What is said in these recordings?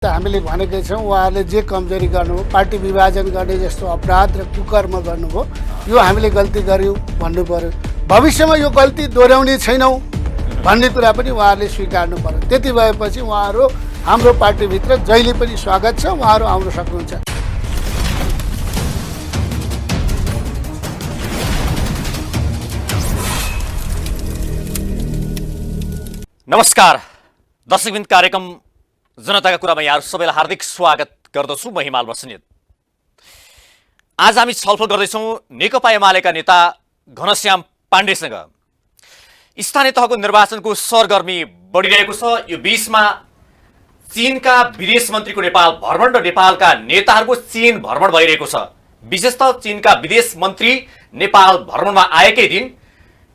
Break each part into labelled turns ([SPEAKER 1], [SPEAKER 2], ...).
[SPEAKER 1] हामीले भनेकै छौँ उहाँहरूले जे कमजोरी गर्नुभयो, पार्टी विभाजन गर्ने जस्तो अपराध र कुकर्म गर्नुभयो, यो हामीले गल्ती गर्यौँ भन्नु पर्यो। भविष्यमा यो गल्ती दोहोऱ्याउने छैनौँ भन्ने कुरा पनि उहाँहरूले स्वीकार्नु पर्यो। त्यति भएपछि उहाँहरू हाम्रो पार्टीभित्र जहिले पनि स्वागत छ, उहाँहरू आउन सक्नुहुन्छ।
[SPEAKER 2] नमस्कार दर्शकवृन्द, कार्यक्रम जनताका कुरामा यहाँहरू सबैलाई हार्दिक स्वागत गर्दछु। म हिमाल बस्नेत। आज हामी छलफल गर्दैछौँ नेकपा एमालेका नेता घनश्याम पाण्डेसँग। स्थानीय तहको निर्वाचनको सरगर्मी बढिरहेको छ। यो बीचमा चीनका विदेश मन्त्रीको नेपाल भ्रमण र नेपालका नेताहरूको चीन भ्रमण भइरहेको छ। विशेषतः चीनका विदेश मन्त्री नेपाल भ्रमणमा आएकै दिन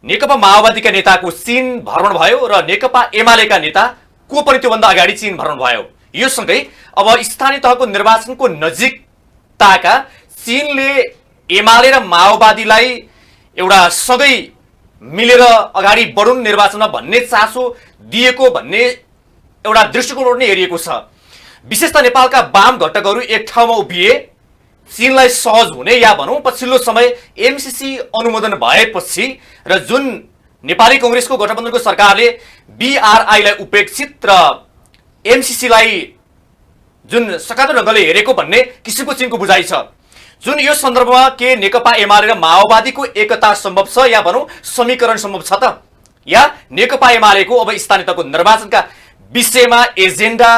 [SPEAKER 2] नेकपा माओवादीका नेताको चीन भ्रमण भयो र नेकपा एमालेका नेता को पनि त्योभन्दा अगाडि चीन भ्रमण भयो। यो सँगै अब स्थानीय तहको निर्वाचनको नजिकताका चीनले एमाले र माओवादीलाई एउटा सँगै मिलेर अगाडि बढुन् निर्वाचनमा भन्ने चासो दिएको भन्ने एउटा दृष्टिकोण नै हेरिएको छ। विशेषतः नेपालका वाम घटकहरू एक ठाउँमा उभिए चीनलाई सहज हुने या भनौँ पछिल्लो समय एमसीसी अनुमोदन भएपछि र जुन नेपाली कांग्रेसको गठबन्धनको सरकारले बीआरआईलाई उपेक्षित र एमसीसीलाई जुन सकारात्मक ढङ्गले हेरेको भन्ने किसिमको चीनको बुझाइ छ। जुन यो सन्दर्भमा के नेकपा एमाले र माओवादीको एकता सम्भव छ या भनौँ समीकरण सम्भव छ त, या नेकपा एमालेको अब स्थानीय तहको निर्वाचनका विषयमा एजेन्डा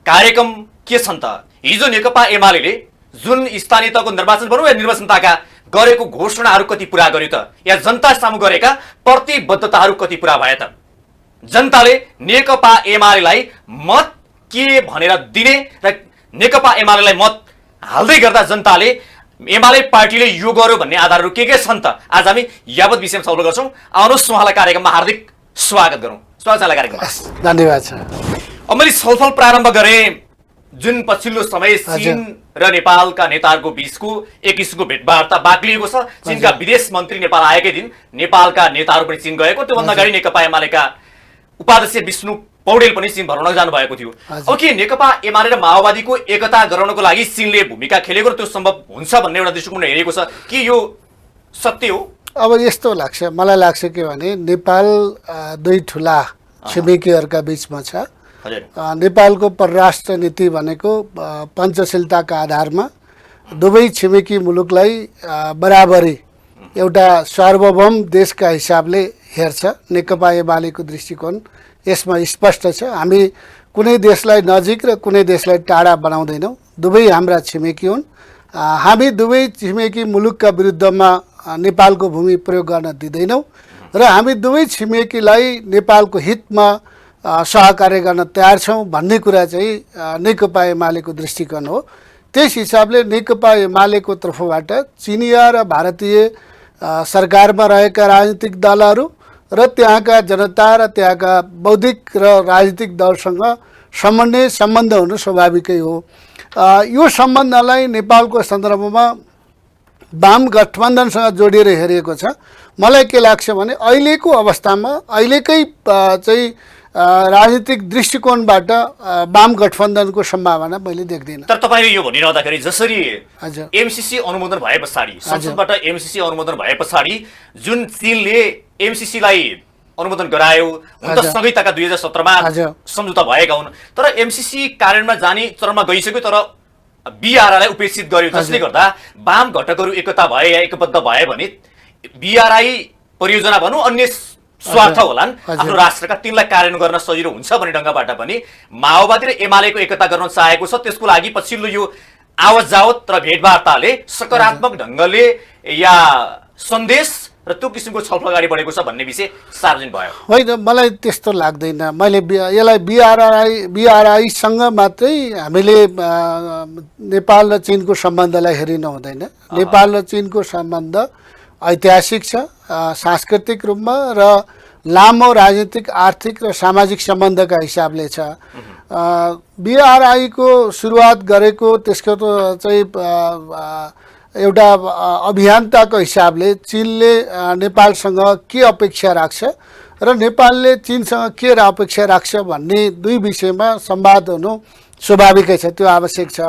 [SPEAKER 2] कार्यक्रम के छन् त? हिजो नेकपा एमाले जुन स्थानीय तहको निर्वाचन भनौँ या निर्वाचनताका गरेको घोषणाहरू कति पुरा गर्यो त, या जनता सामु गरेका प्रतिबद्धताहरू कति पुरा भए त? जनताले नेकपा एमालेलाई मत के भनेर दिने र नेकपा एमालेलाई मत हाल्दै गर्दा जनताले एमाले पार्टीले यो गर्यो भन्ने आधारहरू के छन् त? आज हामी यावत विषयमा छलफल गर्छौँ। आउनुहोस् उहाँलाई कार्यक्रममा हार्दिक स्वागत गरौँ। स्वागत छ कार्यक्रममा।
[SPEAKER 1] धन्यवाद छ।
[SPEAKER 2] अब मैले छलफल प्रारम्भ गरेँ जुन पछिल्लो समय चीन र नेपालका नेताहरूको बीचको एक किसिमको भेटवार्ता बाक्लिएको छ। चीनका विदेश मन्त्री नेपाल आएकै दिन नेपालका नेताहरू पनि चीन गएको, त्योभन्दा अगाडि नेकपा एमालेका उपाध्यक्ष विष्णु पौडेल पनि चीन भ्रमण जानुभएको थियो। अब के नेकपा एमाले र माओवादीको एकता गराउनको लागि चीनले भूमिका खेलेको र त्यो सम्भव हुन्छ भन्ने एउटा दृष्टिकोण हेरेको छ कि यो सत्य हो?
[SPEAKER 1] अब यस्तो लाग्छ, मलाई लाग्छ के भने नेपाल दुई ठुला छिमेकीहरूका बीचमा छ। नेपालको परराष्ट्र नीति भनेको पञ्चशीलताका आधारमा दुवै छिमेकी मुलुकलाई बराबरी एउटा सार्वभौम देशका हिसाबले हेर्छ। नेकपा एमालेको दृष्टिकोण यसमा स्पष्ट छ। हामी कुनै देशलाई नजिक र कुनै देशलाई टाढा बनाउँदैनौँ। दुवै हाम्रा छिमेकी हुन्। हामी दुवै छिमेकी मुलुकका विरुद्धमा नेपालको भूमि प्रयोग गर्न दिँदैनौँ र हामी दुवै छिमेकीलाई नेपालको हितमा सहकार्य गर्न तयार छौँ भन्ने कुरा चाहिँ नेकपा एमालेको दृष्टिकोण हो। त्यस हिसाबले नेकपा एमालेको तर्फबाट चिनिया र भारतीय सरकारमा रहेका राजनीतिक दलहरू र त्यहाँका जनता र त्यहाँका बौद्धिक र राजनीतिक दलसँग सम्बन्ध हुनु स्वाभाविकै हो। यो सम्बन्धलाई नेपालको सन्दर्भमा वाम गठबन्धनसँग जोडिएर हेरिएको छ। मलाई के लाग्छ भने अहिलेको अवस्थामा अहिलेकै चाहिँ राजनीतिक दृष्टिकोणबाट वाम गठबन्धनको सम्भावना मैले देख्दिनँ।
[SPEAKER 2] तर तपाईँले यो भनिरहँदाखेरि जसरी एमसीसी अनुमोदन भए पछाडि, संसदबाट एमसीसी अनुमोदन भए पछाडि जुन चीनले एमसीसीलाई अनुमोदन गरायो, हुन त संहिताका 2017मा सम्झौता भएका हुन्, तर एमसीसी कार्यान्वयनमा जाने चरणमा गइसक्यो, तर बीआरआईलाई उपेक्षित गर्यो, जसले गर्दा वाम घटकहरू एकता भए या एकबद्ध भए भने बीआरआई परियोजना भनौँ अन्य स्वार्थ होलान् आफ्नो राष्ट्रका, तिनलाई कार्यान्वयन गर्न सजिलो हुन्छ भन्ने ढङ्गबाट पनि माओवादी र एमालेको एकता गर्न चाहेको छ। त्यसको लागि पछिल्लो यो आवत जावत र भेटवार्ताले सकारात्मक ढङ्गले या सन्देश र त्यो किसिमको छलफल अगाडि बढेको छ भन्ने विषय सार्वजनिक भयो।
[SPEAKER 1] होइन, मलाई त्यस्तो लाग्दैन। मैले यसलाई बीआरआईसँग मात्रै हामीले नेपाल र चीनको सम्बन्धलाई हेरिनु हुँदैन। नेपाल र चीनको सम्बन्ध ऐतिहासिक छ, सांस्कृतिक रूपमा र लामो राजनीतिक, आर्थिक र सामाजिक सम्बन्धका हिसाबले छ। बीआरआईको सुरुवात गरेको त्यसको चाहिँ एउटा अभियन्ताको हिसाबले चीनले नेपालसँग के अपेक्षा राख्छ र नेपालले चीनसँग के अपेक्षा राख्छ भन्ने दुई विषयमा संवाद हुनु स्वाभाविकै छ, त्यो आवश्यक छ।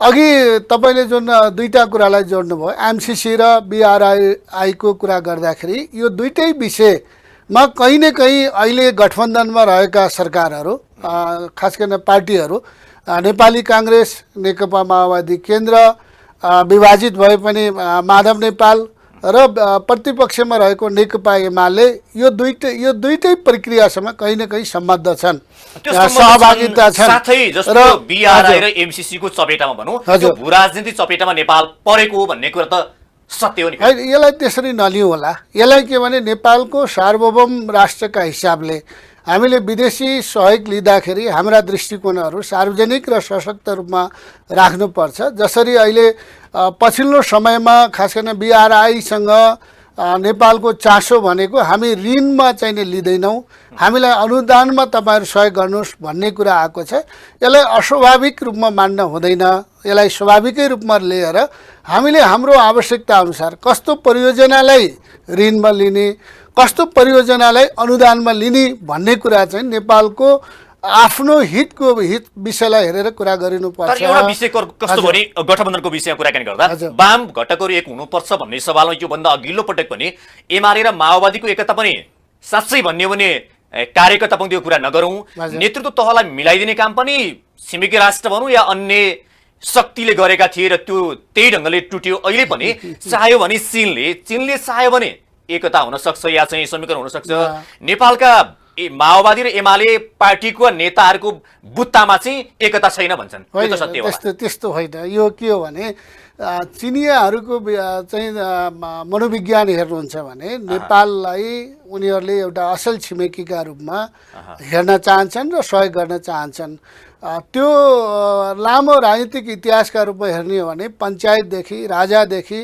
[SPEAKER 1] अघि तपाईँले जुन दुईटा कुरालाई जोड्नुभयो, एमसिसी र बिआरआईको कुरा गर्दाखेरि यो दुईटै विषयमा कहीँ न कहीँ अहिले गठबन्धनमा रहेका सरकारहरू, खास गरेर पार्टीहरू, नेपाली काङ्ग्रेस, नेकपा माओवादी केन्द्र, विभाजित भए पनि माधव नेपाल र प्रतिपक्षमा रहेको नेकपा एमाले यो दुईटै प्रक्रियासँग कहीँ न कहीँ सम्बद्ध छन्, सहभागिता छन्।
[SPEAKER 2] साथै जस्तो बिआरआई र एमसिसी को चपेटामा भनौँ, त्यो भू राजनीति चपेटामा नेपाल परेको हो भन्ने कुरा त सत्य हो नि।
[SPEAKER 1] यसलाई त्यसरी नलिउँ होला। यसलाई के भने नेपालको सार्वभौम राष्ट्रका हिसाबले हामीले विदेशी सहयोग लिँदाखेरि हाम्रा दृष्टिकोणहरू सार्वजनिक र सशक्त रूपमा राख्नुपर्छ। जसरी अहिले पछिल्लो समयमा खास गरेर बिआरआईसँग नेपालको चासो भनेको हामी ऋणमा चाहिँ नि लिँदैनौँ, हामीलाई अनुदानमा तपाईँहरू सहयोग गर्नुहोस् भन्ने कुरा आएको छ। यसलाई अस्वाभाविक रूपमा मान्न हुँदैन, यसलाई स्वाभाविकै रूपमा लिएर हामीले हाम्रो आवश्यकता अनुसार कस्तो परियोजनालाई ऋणमा लिने, कस्तो परियोजनालाई अनुदानमा लिने भन्ने कुरा चाहिँ नेपालको आफ्नो हित विषयलाई हेरेर कुरा गरिनुपर्छ।
[SPEAKER 2] तर एउटा विषय कस्तो भने गठबन्धनको विषयमा कुराकानी गर्दा वाम घटकहरू एक हुनुपर्छ भन्ने सवालमा योभन्दा अघिल्लो पटक पनि एमाले र माओवादीको एकता पनि साँच्चै भन्यो भने कार्यकर्ता पङ्क्तिको कुरा नगरौँ, नेतृत्व तहलाई मिलाइदिने काम पनि छिमेकी राष्ट्र भनौँ या अन्य शक्तिले गरेका थिए र त्यो त्यही ढङ्गले टुट्यो। अहिले पनि चाह्यो भने चीनले चाह्यो भने एकता हुन सक्छ या चाहिँ समीकरण हुन सक्छ। नेपालका माओवादी र एमाले पार्टीको नेताहरूको बुत्तामा चाहिँ एकता छैन भन्छन्, यो त सत्य हो?
[SPEAKER 1] त्यस्तो होइन। यो के हो भने चिनियाहरूको चाहिँ मनोविज्ञान हेर्नुहुन्छ भने नेपाललाई उनीहरूले एउटा असल छिमेकीका रूपमा हेर्न चाहन्छन् र सहयोग गर्न चाहन्छन्। त्यो लामो राजनीतिक इतिहासका रूपमा हेर्ने हो भने पञ्चायतदेखि राजादेखि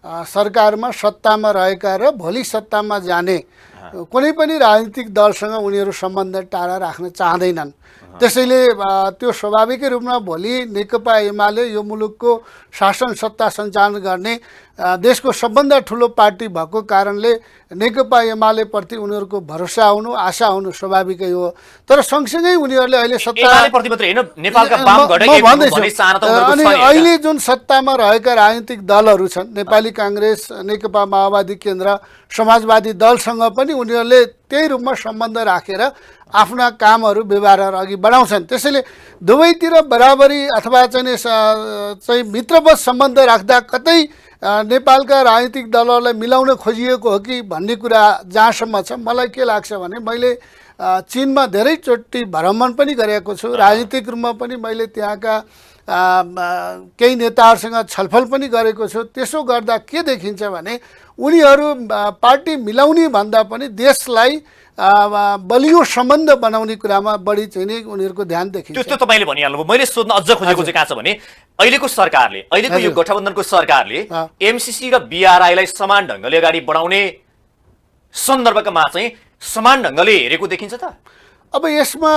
[SPEAKER 1] सरकारमा सत्तामा रहेका र भोलि सत्तामा जाने कुनै पनि राजनीतिक दलसँग उनीहरू सम्बन्ध टाढा राख्न चाहँदैनन्। त्यसैले त्यो स्वाभाविकै रूपमा भोलि नेकपा एमाले यो मुलुकको शासन सत्ता सञ्चालन गर्ने देशको सबभन्दा ठुलो पार्टी भएको कारणले नेकपा एमाले प्रति उनीहरूको भरोसा हुनु, आशा हुनु स्वाभाविकै हो। तर सँगसँगै उनीहरूले अहिले अहिले जुन सत्तामा रहेका राजनीतिक दलहरू छन्, नेपाली काङ्ग्रेस, नेकपा माओवादी केन्द्र, समाजवादी दलसँग पनि उनीहरूले त्यही रूपमा सम्बन्ध राखेर आफ्ना कामहरू व्यवहारहरू अघि बढाउँछन्। त्यसैले दुवैतिर बराबरी अथवा चाहिँ मित्रवत सम्बन्ध राख्दा कतै नेपालका राजनीतिक दलहरूलाई मिलाउन खोजिएको हो कि भन्ने कुरा जहाँसम्म छ, मलाई के लाग्छ भने मैले चीनमा धेरैचोटि भ्रमण पनि गरेको छु, राजनीतिक रूपमा पनि मैले त्यहाँका केही नेताहरूसँग छलफल पनि गरेको छु। त्यसो गर्दा के देखिन्छ भने उनीहरू पार्टी मिलाउने भन्दा पनि देशलाई बलियो सम्बन्ध बनाउने कुरामा बढी चाहिँ नि उनीहरूको ध्यान देखिन्छ।
[SPEAKER 2] त्यो तपाईँले भनिहाल्नुभयो। मैले सोध्न अझ खोजेको चाहिँ कहाँ छ भने अहिलेको सरकारले, अहिलेको यो गठबन्धनको सरकारले एमसिसी र बिआरआईलाई समान ढङ्गले अगाडि बढाउने सन्दर्भमा चाहिँ समान ढङ्गले हेरेको देखिन्छ त?
[SPEAKER 1] अब यसमा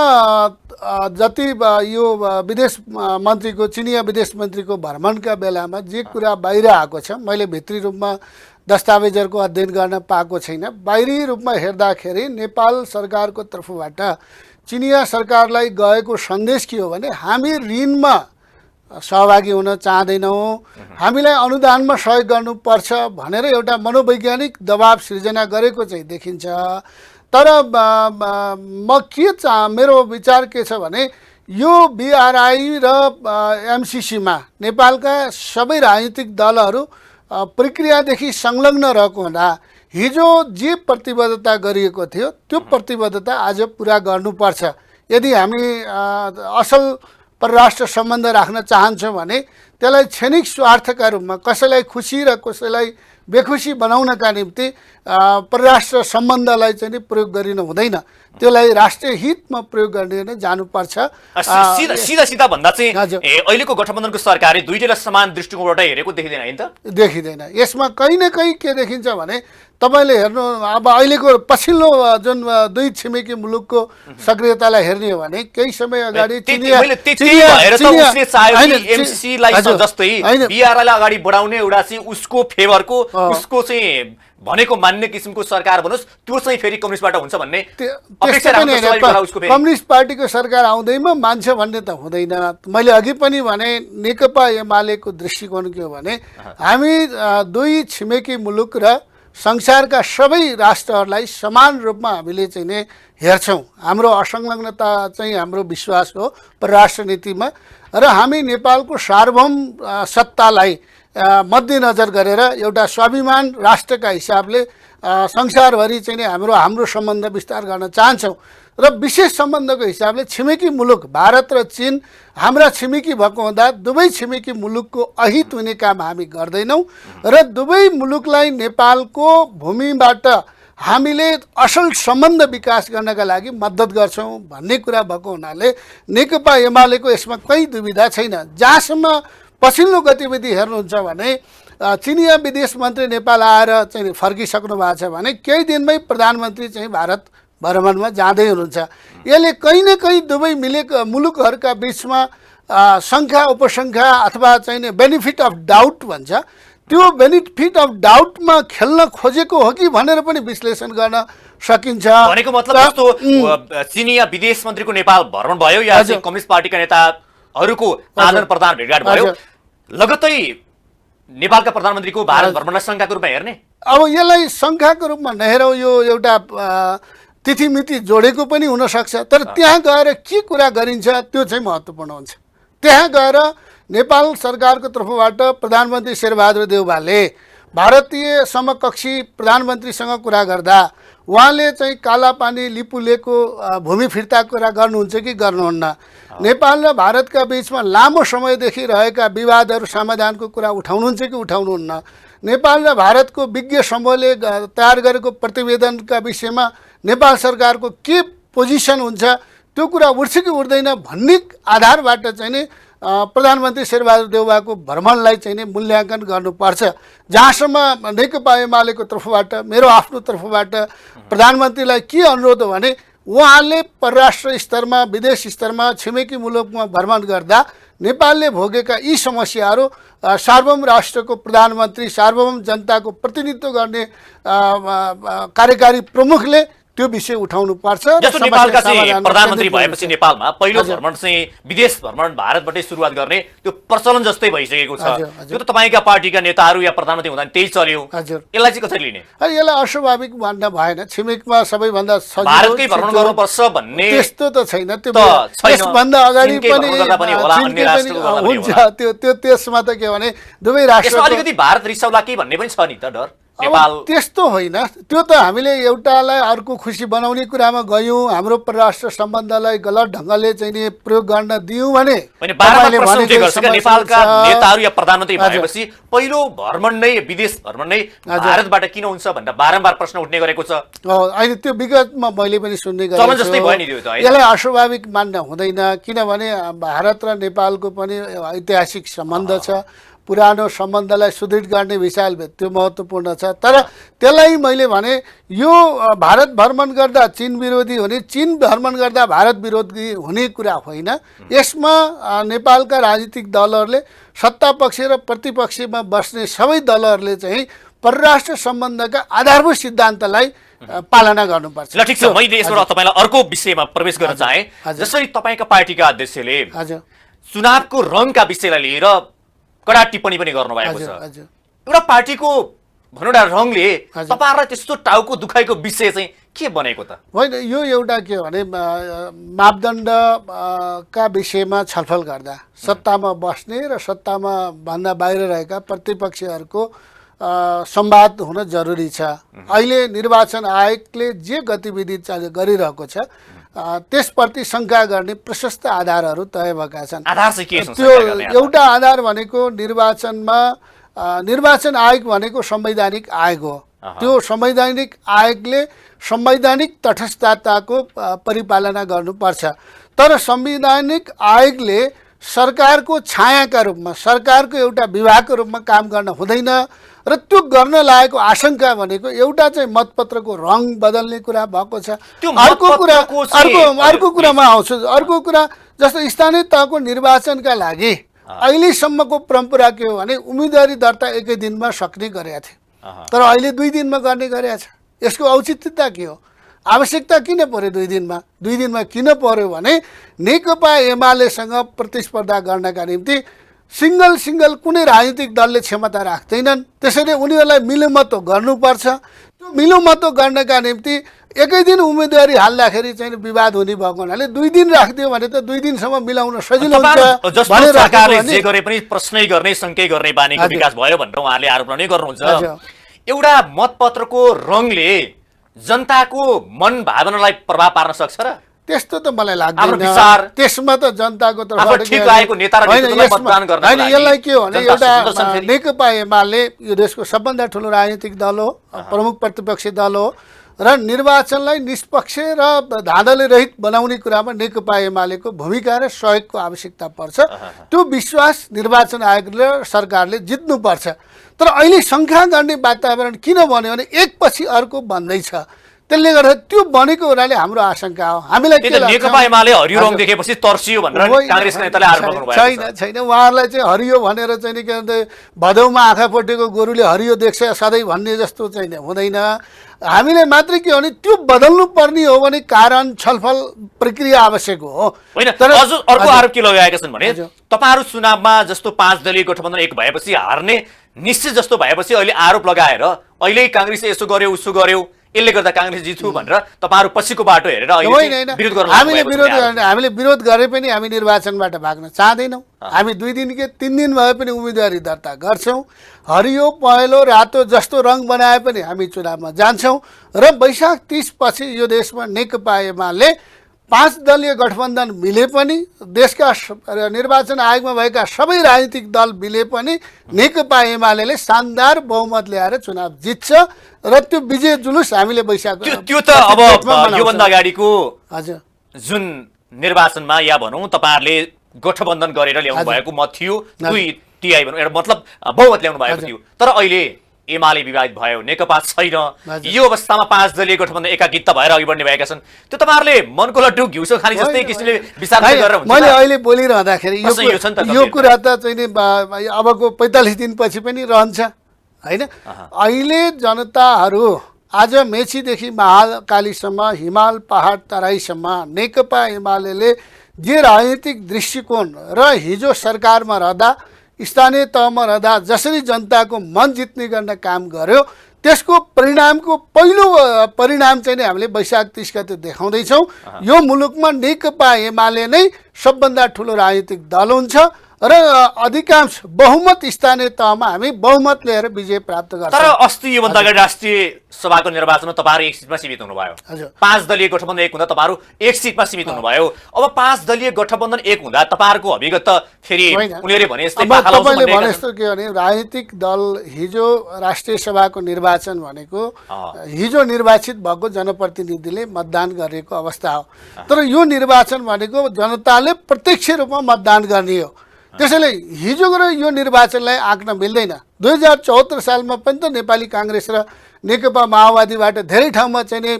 [SPEAKER 1] जति यो विदेश मन्त्रीको, चिनिया विदेश मन्त्रीको भ्रमणका बेलामा जे कुरा बाहिर आएको छ, मैले भित्री रूपमा दस्तावेजहरूको अध्ययन गर्न पाएको छैन। बाहिरी रूपमा हेर्दाखेरि नेपाल सरकारको तर्फबाट चिनिया सरकारलाई गएको सन्देश के हो भने हामी ऋणमा सहभागी हुन चाहँदैनौँ, हामीलाई अनुदानमा सहयोग गर्नुपर्छ भनेर एउटा मनोवैज्ञानिक दबाब सिर्जना गरेको चाहिँ देखिन्छ। तर मेरो विचार के छ भने यो बिआरआई र एमसिसीमा नेपालका सबै राजनीतिक दलहरू प्रक्रियादेखि संलग्न रहेको हुँदा हिजो जे प्रतिबद्धता गरिएको थियो त्यो प्रतिबद्धता आज पुरा गर्नुपर्छ। यदि हामी असल परराष्ट्र सम्बन्ध राख्न चाहन्छौँ भने त्यसलाई क्षणिक स्वार्थका रूपमा कसैलाई खुसी र कसैलाई बेखुसी बनाउनका निम्ति परराष्ट्र सम्बन्धलाई चाहिँ प्रयोग गरिनु हुँदैन, त्यसलाई राष्ट्रिय हितमा प्रयोग गर्ने नै जानुपर्छ।
[SPEAKER 2] सिधा भन्दा चाहिँ अहिलेको गठबन्धनको सरकारले दुईटैलाई समान दृष्टिकोणबाट हेरेको देखिँदैन हैन त?
[SPEAKER 1] देखिँदैन। यसमा कहीँ न कहीँ के देखिन्छ भने तपाईँले हेर्नु, अब अहिलेको पछिल्लो जुन दुई छिमेकी मुलुकको सक्रियतालाई हेर्ने हो भने केही समय अगाडि
[SPEAKER 2] एमसिसीलाई जस्तै बिआरआईलाई अगाडि बढाउने एउटा चाहिँ उसको फेभरको, उसको चाहिँ भनेको मान्ने किसिमको सरकार बनोस्, त्यो चाहिँ फेरि कम्युनिस्टबाट हुन्छ भन्ने
[SPEAKER 1] त्यस्तो
[SPEAKER 2] अपेक्षा
[SPEAKER 1] पनि
[SPEAKER 2] राख्नु
[SPEAKER 1] होइन।
[SPEAKER 2] स्वाभाविक होला उसको फेरि।
[SPEAKER 1] कम्युनिस्ट पार्टीको सरकार आउँदैमा मान्छ भन्ने त हुँदैन। मैले अघि पनि भने नेकपा एमालेको दृष्टिकोण के हो भने हामी दुई छिमेकी मुलुक र संसारका सबै राष्ट्रहरूलाई समान रूपमा हामीले चाहिँ नि हेर्छौँ। हाम्रो असंलग्नता चाहिँ हाम्रो विश्वास हो परराष्ट्र नीतिमा, र हामी नेपालको सार्वभौम सत्तालाई मध्यनजर गरेर एउटा स्वाभिमान राष्ट्रका हिसाबले संसारभरि चाहिँ नि हाम्रो सम्बन्ध विस्तार गर्न चाहन्छौँ। र विशेष सम्बन्धको हिसाबले छिमेकी मुलुक भारत र चीन हाम्रा छिमेकी भएको हुँदा दुवै छिमेकी मुलुकको अहित हुने काम हामी गर्दैनौँ र दुवै मुलुकलाई नेपालको भूमिबाट हामीले असल सम्बन्ध विकास गर्नका लागि मद्दत गर्छौँ भन्ने कुरा भएको हुनाले नेकपा एमालेको यसमा कहीँ दुविधा छैन। जहाँसम्म पछिल्लो गतिविधि हेर्नुहुन्छ भने चिनिया विदेश मन्त्री नेपाल आएर चाहिँ फर्किसक्नु भएको छ भने केही दिनमै प्रधानमन्त्री चाहिँ भारत भ्रमणमा जाँदै हुनुहुन्छ। यसले कहीँ न कहीँ दुवै मुलुकहरूका बिचमा सङ्ख्या उपसङ्ख्या अथवा चाहिँ बेनिफिट अफ डाउट भन्छ, त्यो बेनिफिट अफ डाउटमा खेल्न खोजेको हो कि भनेर पनि विश्लेषण गर्न सकिन्छ।
[SPEAKER 2] भनेको मतलब जस्तो चिनिया विदेश मन्त्रीको नेपाल भ्रमण भयो या चाहिँ कम्युनिस्ट पार्टीका नेताहरूको आदान प्रदान भेटघाट भयो, लगत्तै नेपालका प्रधानमन्त्रीको भारत भ्रमणलाई शङ्काको रूपमा हेर्ने?
[SPEAKER 1] अब यसलाई शङ्काको रूपमा नहेरौँ, यो एउटा तिथिमिति जोडेको पनि हुनसक्छ, तर त्यहाँ गएर के कुरा गरिन्छ त्यो चाहिँ महत्त्वपूर्ण हुन्छ। त्यहाँ गएर नेपाल सरकारको तर्फबाट प्रधानमन्त्री शेरबहादुर देउवाले भारतीय समकक्षी प्रधानमन्त्रीसँग कुरा गर्दा उहाँले चाहिँ कालापानी लिपुलेको भूमि फिर्ताको कुरा गर्नुहुन्छ कि गर्नुहुन्न, नेपाल र भारतका बिचमा लामो समयदेखि रहेका विवादहरू समाधानको कुरा उठाउनुहुन्छ कि उठाउनुहुन्न, नेपाल र भारतको विज्ञ समूहले तयार गरेको प्रतिवेदनका विषयमा नेपाल सरकारको के पोजिसन हुन्छ त्यो कुरा उठ्छ कि उठ्दैन भन्ने आधारबाट चाहिँ नि प्रधानमन्त्री शेरबहादुर देउवाको भ्रमणलाई चाहिँ नि मूल्याङ्कन गर्नुपर्छ। जहाँसम्म नेकपा एमालेको तर्फबाट मेरो आफ्नो तर्फबाट प्रधानमन्त्रीलाई के अनुरोध हो भने उहाँले परराष्ट्र स्तरमा विदेश स्तरमा छिमेकी मुलुकमा भ्रमण गर्दा नेपालले भोगेका यी समस्याहरू सार्वभौम राष्ट्रको प्रधानमन्त्री सार्वभौम जनताको प्रतिनिधित्व गर्ने कार्यकारी प्रमुखले त्यो विषय उठाउनु पर्छ।
[SPEAKER 2] जस्तो नेपालका चाहिँ प्रधानमन्त्री भएपछि नेपालमा पहिलो भ्रमण चाहिँ विदेश भ्रमण भारतबाटै सुरुवात गर्ने त्यो प्रचलन जस्तै भइसकेको छ। त्यो त तपाईँका पार्टीका नेताहरू या प्रधानमन्त्री हुँदा त्यही चल्यो, यसलाई चाहिँ कसरी लिने?
[SPEAKER 1] यसलाई अस्वाभाविक मान्न भएन। छिमेकमा सबैभन्दा
[SPEAKER 2] भारतकै भ्रमण गर्नुपर्छ भन्ने
[SPEAKER 1] त्यस्तो त छैन। त्यो यसभन्दा अगाडि पनि हुन्छ, त्यो त्यसमा त के भने दुवै राष्ट्र
[SPEAKER 2] अलिकति भारत रिसाउला के भन्ने पनि छ नि त डर।
[SPEAKER 1] त्यस्तो होइन, त्यो त हामीले एउटालाई अर्को खुसी बनाउने कुरामा गयौँ, हाम्रो परराष्ट्र सम्बन्धलाई गलत ढङ्गले चाहिँ नि प्रयोग गर्न दियौँ भने
[SPEAKER 2] नेपालका नेताहरू या प्रधानमन्त्री भएपछि पहिलो भ्रमण नै विदेश भ्रमण नै भारतबाट किन हुन्छ भनेर बारम्बार प्रश्न उठ्ने गरेको छ।
[SPEAKER 1] अहिले त्यो विगतमा मैले पनि सुन्ने गरेको छु। यसलाई अस्वाभाविक मान्न हुँदैन, किनभने भारत र नेपालको पनि ऐतिहासिक सम्बन्ध छ, पुरानो सम्बन्धलाई सुदृढ गर्ने विषय त्यो महत्त्वपूर्ण छ। तर त्यसलाई मैले भने यो भारत भ्रमण गर्दा चीन विरोधी हुने, चीन भ्रमण गर्दा भारत विरोधी हुने कुरा होइन। यसमा नेपालका राजनीतिक दलहरूले सत्ता पक्ष र प्रतिपक्षमा बस्ने सबै दलहरूले चाहिँ परराष्ट्र सम्बन्धका आधारभूत सिद्धान्तलाई पालना गर्नुपर्छ।
[SPEAKER 2] ल ठिक छ, मैले यसबाट तपाईँलाई अर्को विषयमा प्रवेश गर्न चाहे। जसरी तपाईँका पार्टीका अध्यक्षले चुनावको रङका विषयलाई लिएर कडा टिप्पणी पनि गर्नुभएको छ। एउटा पार्टीको भनौँ न रङले तपाईँहरूलाई त्यस्तो टाउको दुखाइको विषय चाहिँ के बनेको त?
[SPEAKER 1] होइन, यो एउटा के भने मापदण्डका विषयमा छलफल गर्दा सत्तामा बस्ने र सत्तामा भन्दा बाहिर रहेका प्रतिपक्षीहरूको संवाद हुन जरुरी छ। अहिले निर्वाचन आयोगले जे गतिविधि गरिरहेको छ त्यसप्रति शङ्का गर्ने प्रशस्त आधारहरू तय भएका छन्। त्यो एउटा आधार भनेको निर्वाचन आयोग भनेको संवैधानिक आयोग हो। त्यो संवैधानिक आयोगले संवैधानिक तटस्थताको परिपालना गर्नुपर्छ। तर संवैधानिक आयोगले सरकारको छायाका रूपमा सरकारको एउटा विभागको रूपमा काम गर्न हुँदैन र त्यो गर्न लागेको आशंका भनेको एउटा चाहिँ मतपत्रको रङ बदल्ने कुरा भएको छ। अर्को कुरामा आउँछु। अर्को कुरा जस्तो स्थानीय तहको निर्वाचनका लागि अहिलेसम्मको परम्परा के हो भने उम्मेदवारी दर्ता एकै दिनमा सक्ने गरेका थिए। तर अहिले 2 दिनमा गर्ने गरेको छ। यसको औचित्यता के हो? आवश्यकता किन पर्यो 2 दिनमा? 2 दिनमा किन पर्यो भने नेकपा एमालेसँग प्रतिस्पर्धा गर्नका निम्ति सिंगल कुनै राजनीतिक दलले क्षमता राख्दैनन्। त्यसैले उनीहरूलाई मिलोमतो गर्नुपर्छ। त्यो मिलोमतो गर्नका निम्ति एकै दिन उम्मेदवारी हाल्दाखेरि चाहिँ विवाद हुने भएको हुनाले 2 दिन राखिदियो भने त 2 दिनसम्म मिलाउन सजिलो हुन्छ
[SPEAKER 2] जस्तो
[SPEAKER 1] भनेर
[SPEAKER 2] सरकारले जे गरे पनि प्रश्नै गर्ने शंकै गर्ने बानीको विकास भयो भनेर उहाँहरूले आरोप नै गर्नुहुन्छ। एउटा मतपत्रको रङले जनताको मन भावनालाई प्रभाव पार्न सक्छ र?
[SPEAKER 1] त्यस्तो त मलाई
[SPEAKER 2] आफ्नो
[SPEAKER 1] लाग्दैन।
[SPEAKER 2] विचार
[SPEAKER 1] त्यसमा त जनताको
[SPEAKER 2] आफ्नो ठिक लागेको नेता र नेतृत्वलाई मतदान गर्नको
[SPEAKER 1] होइन,
[SPEAKER 2] लागि
[SPEAKER 1] यसलाई के हो भने
[SPEAKER 2] जनता
[SPEAKER 1] एउटा
[SPEAKER 2] सुन्दर छन् फेरि।
[SPEAKER 1] नेकपा एमाले यो देशको सबभन्दा ठुलो राजनीतिक दल हो, प्रमुख प्रतिपक्षी दल हो र निर्वाचनलाई निष्पक्ष र धाँधली रहित बनाउने कुरामा नेकपा एमालेको भूमिका र सहयोगको आवश्यकता पर्छ। त्यो विश्वास निर्वाचन आयोगले सरकारले जित्नुपर्छ। तर अहिले शङ्का गर्ने वातावरण किन बन्यो भने एकपछि अर्को बन्दैछ। त्यसले गर्दा त्यो बनेको हुनाले हाम्रो आशंका हो। हामीलाई के लाग्छ?
[SPEAKER 2] नेकपा एमाले हरियो रङ देखेपछि तर्सियो भनेर कांग्रेसका नेताले आरोप गर्नु भएको छ।
[SPEAKER 1] छैन, उहाँहरूलाई चाहिँ हरियो भनेर चाहिँ नि के भन्छ भदौमा आँखा पोटेको गोरुले हरियो देख्छ सधैँ भन्ने जस्तो चाहिँ हुँदैन। हामीले मात्रै के हो भने त्यो बदल्नु पर्ने हो भने कारण छलफल प्रक्रिया आवश्यक हो।
[SPEAKER 2] होइन, अझ अर्को आरोप के लगाएका छन् भने तपाईहरु चुनावमा जस्तो 5 दलीय गठबन्धन एक भएपछि हार्ने निश्चित जस्तो भएपछि अहिले आरोप लगाएर अहिले कांग्रेसले यसो गर्यो उसो गर्यो यसले गर्दा कांग्रेस जित्छु भनेर तपाईहरु पछिको बाटो हेरेर अहिले विरोध गर्न
[SPEAKER 1] हामीले विरोध गरे पनि हामी निर्वाचनबाट भाग्न चाहदैनौँ। हामी 2 दिन के 3 दिन भए पनि उम्मेदवारी दर्ता गर्छौँ। हरियो पहेँलो रातो जस्तो रङ बनाए पनि हामी चुनावमा जान्छौँ र वैशाख 30 पछि यो देशमा नेकपा एमाले 5 दलीय गठबन्धन मिले पनि देशका निर्वाचन आयोगमा भएका सबै राजनीतिक दल मिले पनि नेकपा एमाले शानदार बहुमत ल्याएर चुनाव जित्छ र त्यो विजय जुलुस हामीले वैशाख
[SPEAKER 2] त्यो त अब योभन्दा अगाडिको
[SPEAKER 1] हजुर
[SPEAKER 2] जुन निर्वाचनमा या भनौँ तपाईहरुले गठबन्धन गरेर ल्याउनु भएको मत थियो दुई टिआई भनौँ एउटा मतलब बहुमत ल्याउनु भएको थियो। तर अहिले एमाले विवादित भयो, नेकपा छैन। यो अवस्थामा 5 दलीय गठबन्धन एकाकित्व भएर अघि बढ्ने भएका छन्। त्यो तपाईहरुले मनको लड्डु घिउसो खाने जस्तै किसिमले विचार गरेर हुन्छ।
[SPEAKER 1] मैले अहिले बोलिरहँदाखेरि यो कुरा त चाहिँ अबको 45 दिनपछि पनि रहन्छ हैन। अहिले जनताहरू आज मेचीदेखि महाकालीसम्म हिमाल पहाड तराईसम्म नेकपा एमाले जे राजनीतिक दृष्टिकोण र हिजो सरकारमा रहँदा स्थानीय तहमा रहँदा जसरी जनताको मन जित्ने गर्न काम गर्यो त्यसको परिणामको पहिलो परिणाम चाहिँ हामीले वैशाख 30 गते देखाउँदैछौँ। यो मुलुकमा नेकपा एमाले नै सबभन्दा ठुलो राजनीतिक दल हुन्छ र अधिकांश बहुमत स्थानीय तहमा हामी बहुमत लिएर विजय प्राप्त गर्छौँ।
[SPEAKER 2] तर अस्ति योभन्दा अगाडि राष्ट्रिय सभाको निर्वाचनमा तपाईहरु एक सिटमा सीमित हुनुभयो। 5 दलीय गठबन्धन एक हुँदा तपाईहरु एक सिटमा सीमित हुनुभयो। अब 5 दलीय गठबन्धन एक हुँदा तपाईहरुको अभिगत त फेरि उनीहरुले भने जस्तै
[SPEAKER 1] तपाईले भने जस्तो के भने राजनीतिक दल हिजो राष्ट्रिय सभाको निर्वाचन भनेको हिजो निर्वाचित भएको जनप्रतिनिधिले मतदान गरेको अवस्था हो। तर यो निर्वाचन भनेको जनताले प्रत्यक्ष रूपमा मतदान गर्ने हो। त्यसैले हिजो गएर यो निर्वाचनलाई आँक्न मिल्दैन। 2074 सालमा पनि त नेपाली कांग्रेस र नेकपा माओवादीबाट धेरै ठाउँमा चाहिँ नि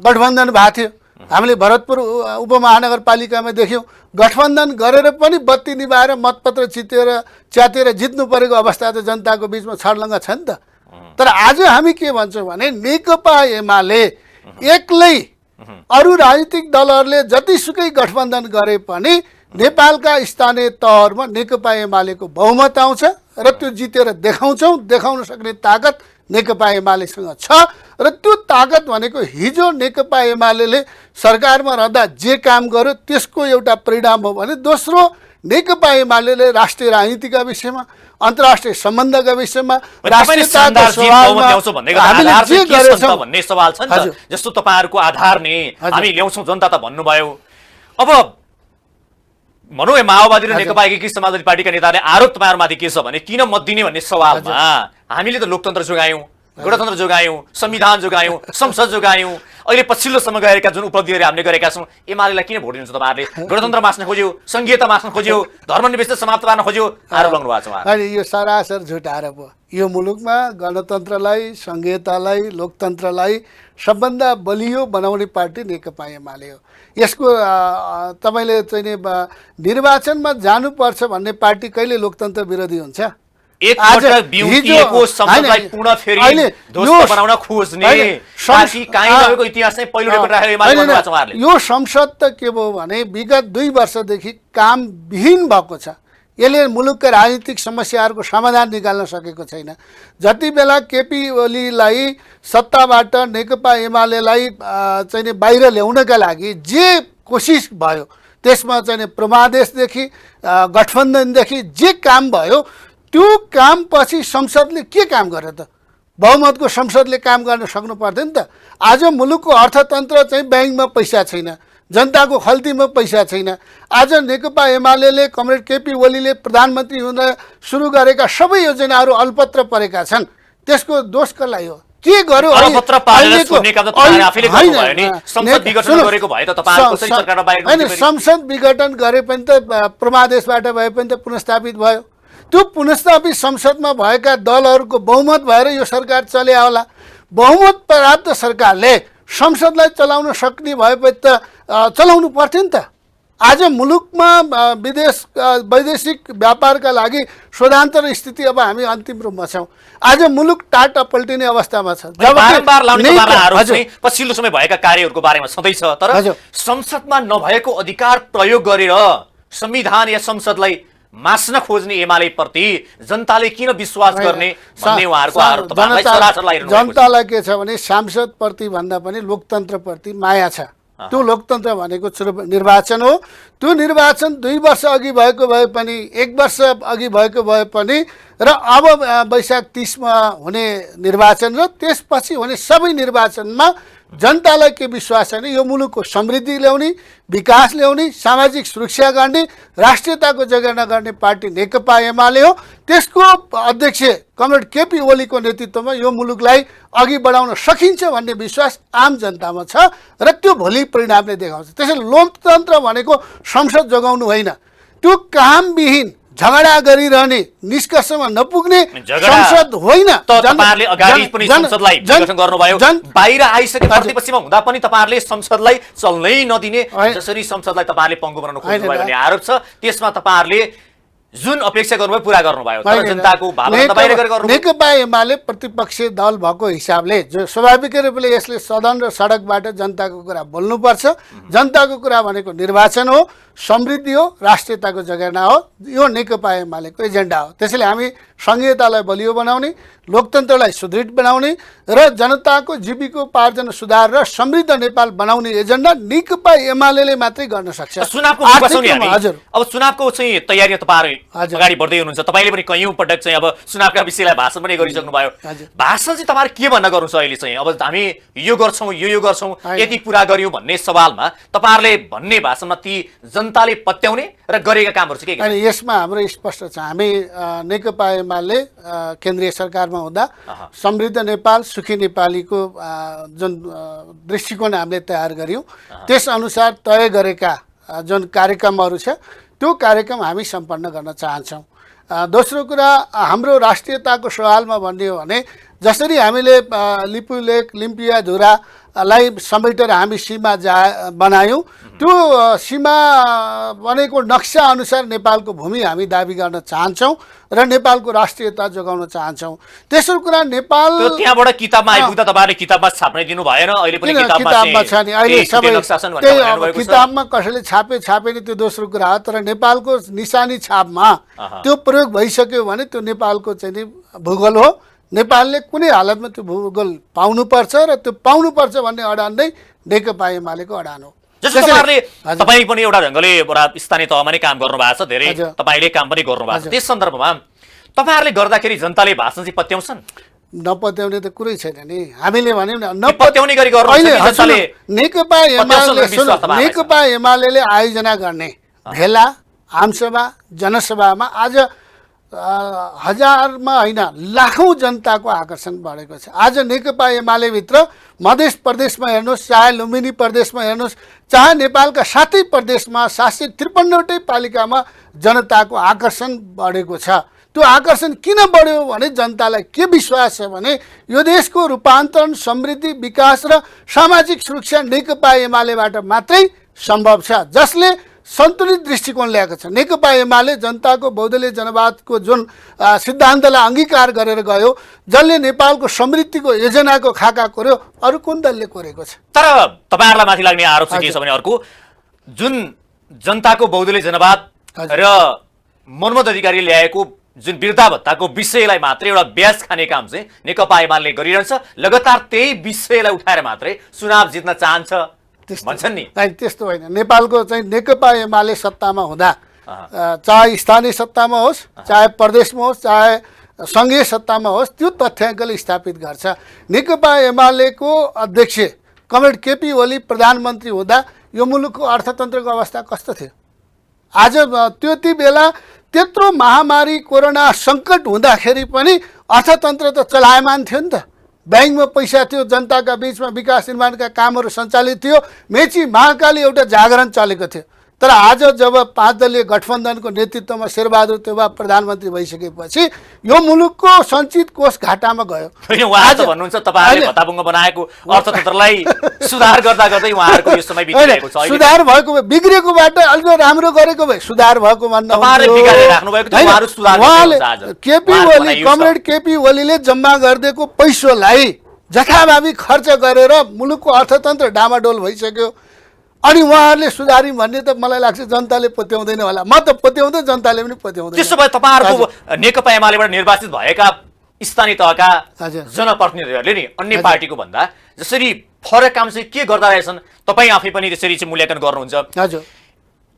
[SPEAKER 1] गठबन्धन भएको थियो। हामीले भरतपुर उपमहानगरपालिकामा देख्यौँ गठबन्धन गरेर पनि बत्ती निभाएर मतपत्र च्यातेर जित्नु परेको अवस्था त जनताको बीचमा छर्लङ्ग छ नि त। तर आज हामी के भन्छौँ भने नेकपा एमाले एक्लै अरू राजनीतिक दलहरूले जतिसुकै गठबन्धन गरे पनि नेपालका स्थानीय तहहरूमा नेकपा एमालेको बहुमत आउँछ र त्यो जितेर देखाउन सक्ने ताकत नेकपा एमालेसँग छ र त्यो ताकत भनेको हिजो नेकपा एमाले सरकारमा रहँदा जे काम गर्यो त्यसको एउटा परिणाम हो भने दोस्रो नेकपा एमाले राष्ट्रिय राजनीतिका विषयमा अन्तर्राष्ट्रिय सम्बन्धका विषयमा
[SPEAKER 2] भन्ने सवाल छ नि त। जस्तो तपाईहरुको आधार नि हामी ल्याउँछौँ जनता त भन्नुभयो। अब भनौँ माओवादी र नेकपा एकीकृत समाजवादी पार्टीका नेताले आरोप तपाईहरुमाथि के छ भने किन मत दिने भन्ने सवालमा हामीले त लोकतन्त्र जोगायौँ, गणतन्त्र जोगायौँ, संविधान जोगायौँ, संसद जोगायौँ। अहिले पछिल्लो समय गएका जुन उपलब्धिहरू हामीले गरेका छौँ एमालेलाई किन भोट दिनुहुन्छ तपाईहरुले? गणतन्त्र मास्न खोज्यो, संघीयता मास्न खोज्यो, धर्मनिरपेक्षता समाप्त पार्न खोज्यो, आरोप लाग्नु भएको छ उहाँले।
[SPEAKER 1] अनि यो सरासर झुट आरोप हो। यो मुलुकमा गणतन्त्रलाई, संघीयतालाई, लोकतन्त्रलाई सबभन्दा बलियो बनाउने पार्टी नेकपा एमाले हो। यसको तपाईले चाहिँ निर्वाचनमा जानुपर्छ भन्ने पार्टी कहिले लोकतन्त्र विरोधी हुन्छ?
[SPEAKER 2] एकपटक बिउतिएको सम्पत्तिलाई पुनः फेरि ध्वस्त बनाउन खोज्ने ताकि काहीँ नभएको इतिहास नै पहिलो रेकर्ड राखेर एमाले भन्नुभएको छ उहाँहरूले।
[SPEAKER 1] यो संसद त के भयो भने विगत 2 वर्षदेखि कामविहीन भएको छ। यसले मुलुकका राजनीतिक समस्याहरूको समाधान निकाल्न सकेको छैन। जति बेला केपी ओलीलाई सत्ताबाट नेकपा एमालेलाई चाहिँ बाहिर ल्याउनका लागि जे कोसिस भयो त्यसमा चाहिँ प्रमादेशदेखि गठबन्धनदेखि जे काम भयो त्यो काम पछि संसदले के काम गर्यो त? बहुमतको संसदले काम गर्न सक्नु पर्दैन त? आज मुलुकको अर्थतन्त्र चाहिँ ब्याङ्कमा पैसा छैन, जनताको खल्तीमा पैसा छैन। आज नेकपा एमाले कमरेड केपी ओलीले प्रधानमन्त्री हुन सुरु गरेका सबै योजनाहरू अल्पत्र परेका छन्। त्यसको दोष कसलाई हो? के गर्यो? संसद विघटन गरे पनि त प्रमादेशबाट भए पनि त पुनर्स्थापित भयो। त्यो पुनर्स्थापित संसदमा भएका दलहरूको बहुमत भएर यो सरकार चले होला। बहुमत प्राप्त सरकारले संसदलाई चलाउन सक्ने भएपछि त चलाउनु पर्थ्यो नि त। आज मुलुकमा वैदेशिक व्यापारका लागि शोधान्तर स्थिति अब हामी अन्तिम रूपमा छौँ। आज मुलुक टाटा पल्टिने अवस्थामा छ।
[SPEAKER 2] पछिल्लो समय भएका कार्यहरूको बारेमा सधैँ छ, तर संसदमा नभएको अधिकार प्रयोग गरेर संविधान या संसदलाई मास्न खोज्ने एमाले प्रति जनताले किन विश्वास गर्ने भन्ने उहाँहरूको आरोप तपाईलाई
[SPEAKER 1] जनतालाई के छ भने सांसद प्रति भन्दा पनि लोकतन्त्र प्रति माया छ। त्यो लोकतन्त्र भनेको निर्वाचन हो। त्यो निर्वाचन 2 वर्ष अघि भएको भए पनि 1 वर्ष अघि भएको भए पनि र अब वैशाख 30 मा हुने निर्वाचन र त्यसपछि हुने सबै निर्वाचनमा जनतालाई के विश्वास छैन? यो मुलुकको समृद्धि ल्याउने, विकास ल्याउने, सामाजिक सुरक्षा गर्ने, राष्ट्रियताको जगेर्ना गर्ने पार्टी नेकपा एमाले हो। त्यसको अध्यक्ष कमरेड केपी ओलीको नेतृत्वमा यो मुलुकलाई अघि बढाउन सकिन्छ भन्ने विश्वास आम जनतामा छ र त्यो भोलि परिणामले देखाउँछ। त्यसैले लोकतन्त्र भनेको संसद जगाउनु होइन, त्यो कामविहीन झगडा गरिरहने निष्कर्षमा नपुग्ने संसद होइन।
[SPEAKER 2] तपाईहरुले अगाडि पनि संसदलाई विघटन गर्नुभयो, बाहिर आइसकेपछि पछिमा हुँदा पनि तपाईहरुले संसदलाई चल्नै नदिने, जसरी संसदलाई तपाईहरुले पंगु बनाउन खोज्नुभयो भन्ने आरोप छ। त्यसमा तपाईहरुले जुन अपेक्षा गर्नुभयो पुरा गर्नुभयो, तर जनताको भावना बाहिर गरेर गर्नुभयो।
[SPEAKER 1] नेकपा एमाले प्रतिपक्षी दल भएको हिसाबले जो स्वाभाविक रूपले यसले सदन र सडकबाट जनताको कुरा बोल्नुपर्छ। जनताको कुरा भनेको निर्वाचन हो, समृद्धि हो, राष्ट्रियताको जगेर्ना हो। यो नेकपा एमालेको एजेन्डा हो। त्यसैले हामी संघीयतालाई बलियो बनाउने, लोकतन्त्रलाई सुदृढ बनाउने र जनताको जीविकोपार्जन सुधार र समृद्ध नेपाल बनाउने एजेन्डा नेकपा एमालेले मात्रै गर्न सक्छ।
[SPEAKER 2] चुनावको हजुर अब चुनावको चाहिँ तयारी तपाईहरु अगाडि बढ्दै हुनुहुन्छ। तपाईले पनि कयौं पटक चाहिँ अब चुनावका विषयलाई भाषण पनि गरिसक्नु भयो। भाषण चाहिँ तपाईहरु के भन्न गर्नुहुन्छ अहिले चाहिँ? अब हामी यो गर्छौं, यो गर्छौं, यति पूरा गर्यौं भन्ने सवालमा तपाईहरुले भन्ने भाषणमा ती जनताले पत्याउने र गरेका कामहरु चाहिँ के?
[SPEAKER 1] अनि यसमा हाम्रो स्पष्ट छ। हामी नेकपा एमाले केन्द्रीय सरकारमा हुँदा समृद्ध नेपाल सुखी नेपालीको जुन दृष्टिकोण हामीले तयार गर्यौं, त्यसअनुसार तय गरेका जुन कार्यक्रमहरू छ त्यो कार्यक्रम हामी सम्पन्न गर्न चाहन्छौँ। दोस्रो कुरा, हाम्रो राष्ट्रियताको सवालमा भन्ने हो भने जसरी हामीले लिपुलेक लिम्पिया धुरालाई समेटेर हामी सीमा बनायौँ, त्यो सीमा बनेको नक्सा अनुसार नेपालको भूमि हामी दाबी गर्न चाहन्छौँ र नेपालको राष्ट्रियता जोगाउन चाहन्छौँ। तेस्रो कुरा, नेपाल
[SPEAKER 2] त्यहाँबाट किताबमा आइपुग्दा तपाईहरुले किताबमा छाप्न दिनु भएन? अहिले पनि
[SPEAKER 1] किताबमा छ नि, अहिले सबै किताबमा कसैले छापे नि त्यो दोस्रो कुरा हो। तर नेपालको निशानी छापमा त्यो प्रयोग भइसक्यो भने त्यो नेपालको चाहिँ नि भूगोल हो। नेपालले कुनै हालतमा त्यो भूगोल पाउनुपर्छ र त्यो पाउनुपर्छ भन्ने अडान नै नेकपा एमालेको अडान हो।
[SPEAKER 2] जस्तो तपाईँ पनि एउटा ढङ्गले एउटा स्थानीय तहमा नै काम गर्नुभएको छ, धेरै तपाईँले काम पनि गर्नुभएको छ। त्यस सन्दर्भमा तपाईँहरूले गर्दाखेरि जनताले भाषण चाहिँ पत्याउँछन्?
[SPEAKER 1] नपत्याउने त कुरै छैन नि। हामीले भन्यौँ न
[SPEAKER 2] नपत्याउने गरी गर्नु।
[SPEAKER 1] नेकपा एमाले आयोजना गर्ने भेला, आमसभा, जनसभामा आज हजारमा होइन लाखौं जनताको आकर्षण बढेको छ। आज नेकपा एमाले भित्र मध्य प्रदेशमा हेर्नुहोस्, चाहे लुम्बिनी प्रदेशमा हेर्नुहोस्, चाहे नेपालका 7 प्रदेशमा 753वटै पालिकामा जनताको आकर्षण बढेको छ। त्यो आकर्षण किन बढ्यो भने जनतालाई के विश्वास छ भने यो देशको रूपान्तरण, समृद्धि, विकास र सामाजिक सुरक्षा नेकपा एमालेबाट मात्रै सम्भव छ, जसले सन्तुलित दृष्टिकोण ल्याएको छ। नेकपा एमाले जनताको बहुदलीय जनवादको जुन सिद्धान्तलाई अङ्गीकार गरेर गयो, जसले नेपालको समृद्धिको योजनाको खाका कोर्यो, अरू कुन दलले कोरेको छ?
[SPEAKER 2] तर तपाईँहरूलाई माथि लाग्ने आरोप चाहिँ के छ भने अर्को जुन जनताको बहुदलीय जनवाद र मनमोहन अधिकारीले ल्याएको जुन वृद्धा भत्ताको विषयलाई मात्रै एउटा ब्याज खाने काम चाहिँ नेकपा एमाले गरिरहन्छ, लगातार त्यही विषयलाई उठाएर मात्रै चुनाव जित्न चाहन्छ भन्छन् नि।
[SPEAKER 1] त्यस्तो होइन। नेपालको चाहिँ नेकपा एमाले सत्तामा हुँदा चाहे स्थानीय सत्तामा होस्, चाहे प्रदेशमा होस्, चाहे सङ्घीय सत्तामा होस्, त्यो तथ्याङ्कले स्थापित गर्छ। नेकपा एमालेको अध्यक्ष कमरेड केपी ओली प्रधानमन्त्री हुँदा यो मुलुकको अर्थतन्त्रको अवस्था कस्तो थियो? आज त्यति बेला त्यत्रो महामारी कोरोना सङ्कट हुँदाखेरि पनि अर्थतन्त्र त चलायमान थियो नि त। ब्याङ्कमा पैसा थियो, जनताका बिचमा विकास निर्माणका कामहरू सञ्चालित थियो, मेची महाकाली एउटा जागरण चलेको थियो। तर आज जब 5 दलीय गठबन्धनको नेतृत्वमा शेरबहादुर देउवा प्रधानमन्त्री भइसकेपछि यो मुलुकको सञ्चित कोष घाटामा गयो।
[SPEAKER 2] उहाँ त भन्नुहुन्छ तपाईँहरूले भत्ताभुङ्ग बनाएको अर्थतन्त्रलाई सुधार गर्दा गर्दै उहाँहरूको यो समय बितिरहेको छ।
[SPEAKER 1] सुधार भएको भए, बिग्रेकोबाट अलिक राम्रो गरेको भए सुधार भएको भन्नु केपी ओली, कमरेड केपी ओलीले जम्मा गरिदिएको पैसोलाई जथाभावी खर्च गरेर मुलुकको अर्थतन्त्र डामाडोल भइसक्यो। अनि उहाँहरूले सुधारी भन्ने त मलाई लाग्छ जनताले पत्याउँदैन होला। म त पत्याउँदै, जनताले पनि पत्याउँदैन।
[SPEAKER 2] त्यसो भए तपाईँहरूको नेकपा एमालेबाट निर्वाचित भएका स्थानीय तहका जनप्रतिनिधिहरूले नि अन्य पार्टीको भन्दा जसरी फरक काम चाहिँ के गर्दा रहेछन्, तपाईँ आफै पनि त्यसरी चाहिँ मूल्याङ्कन गर्नुहुन्छ।
[SPEAKER 1] हजुर,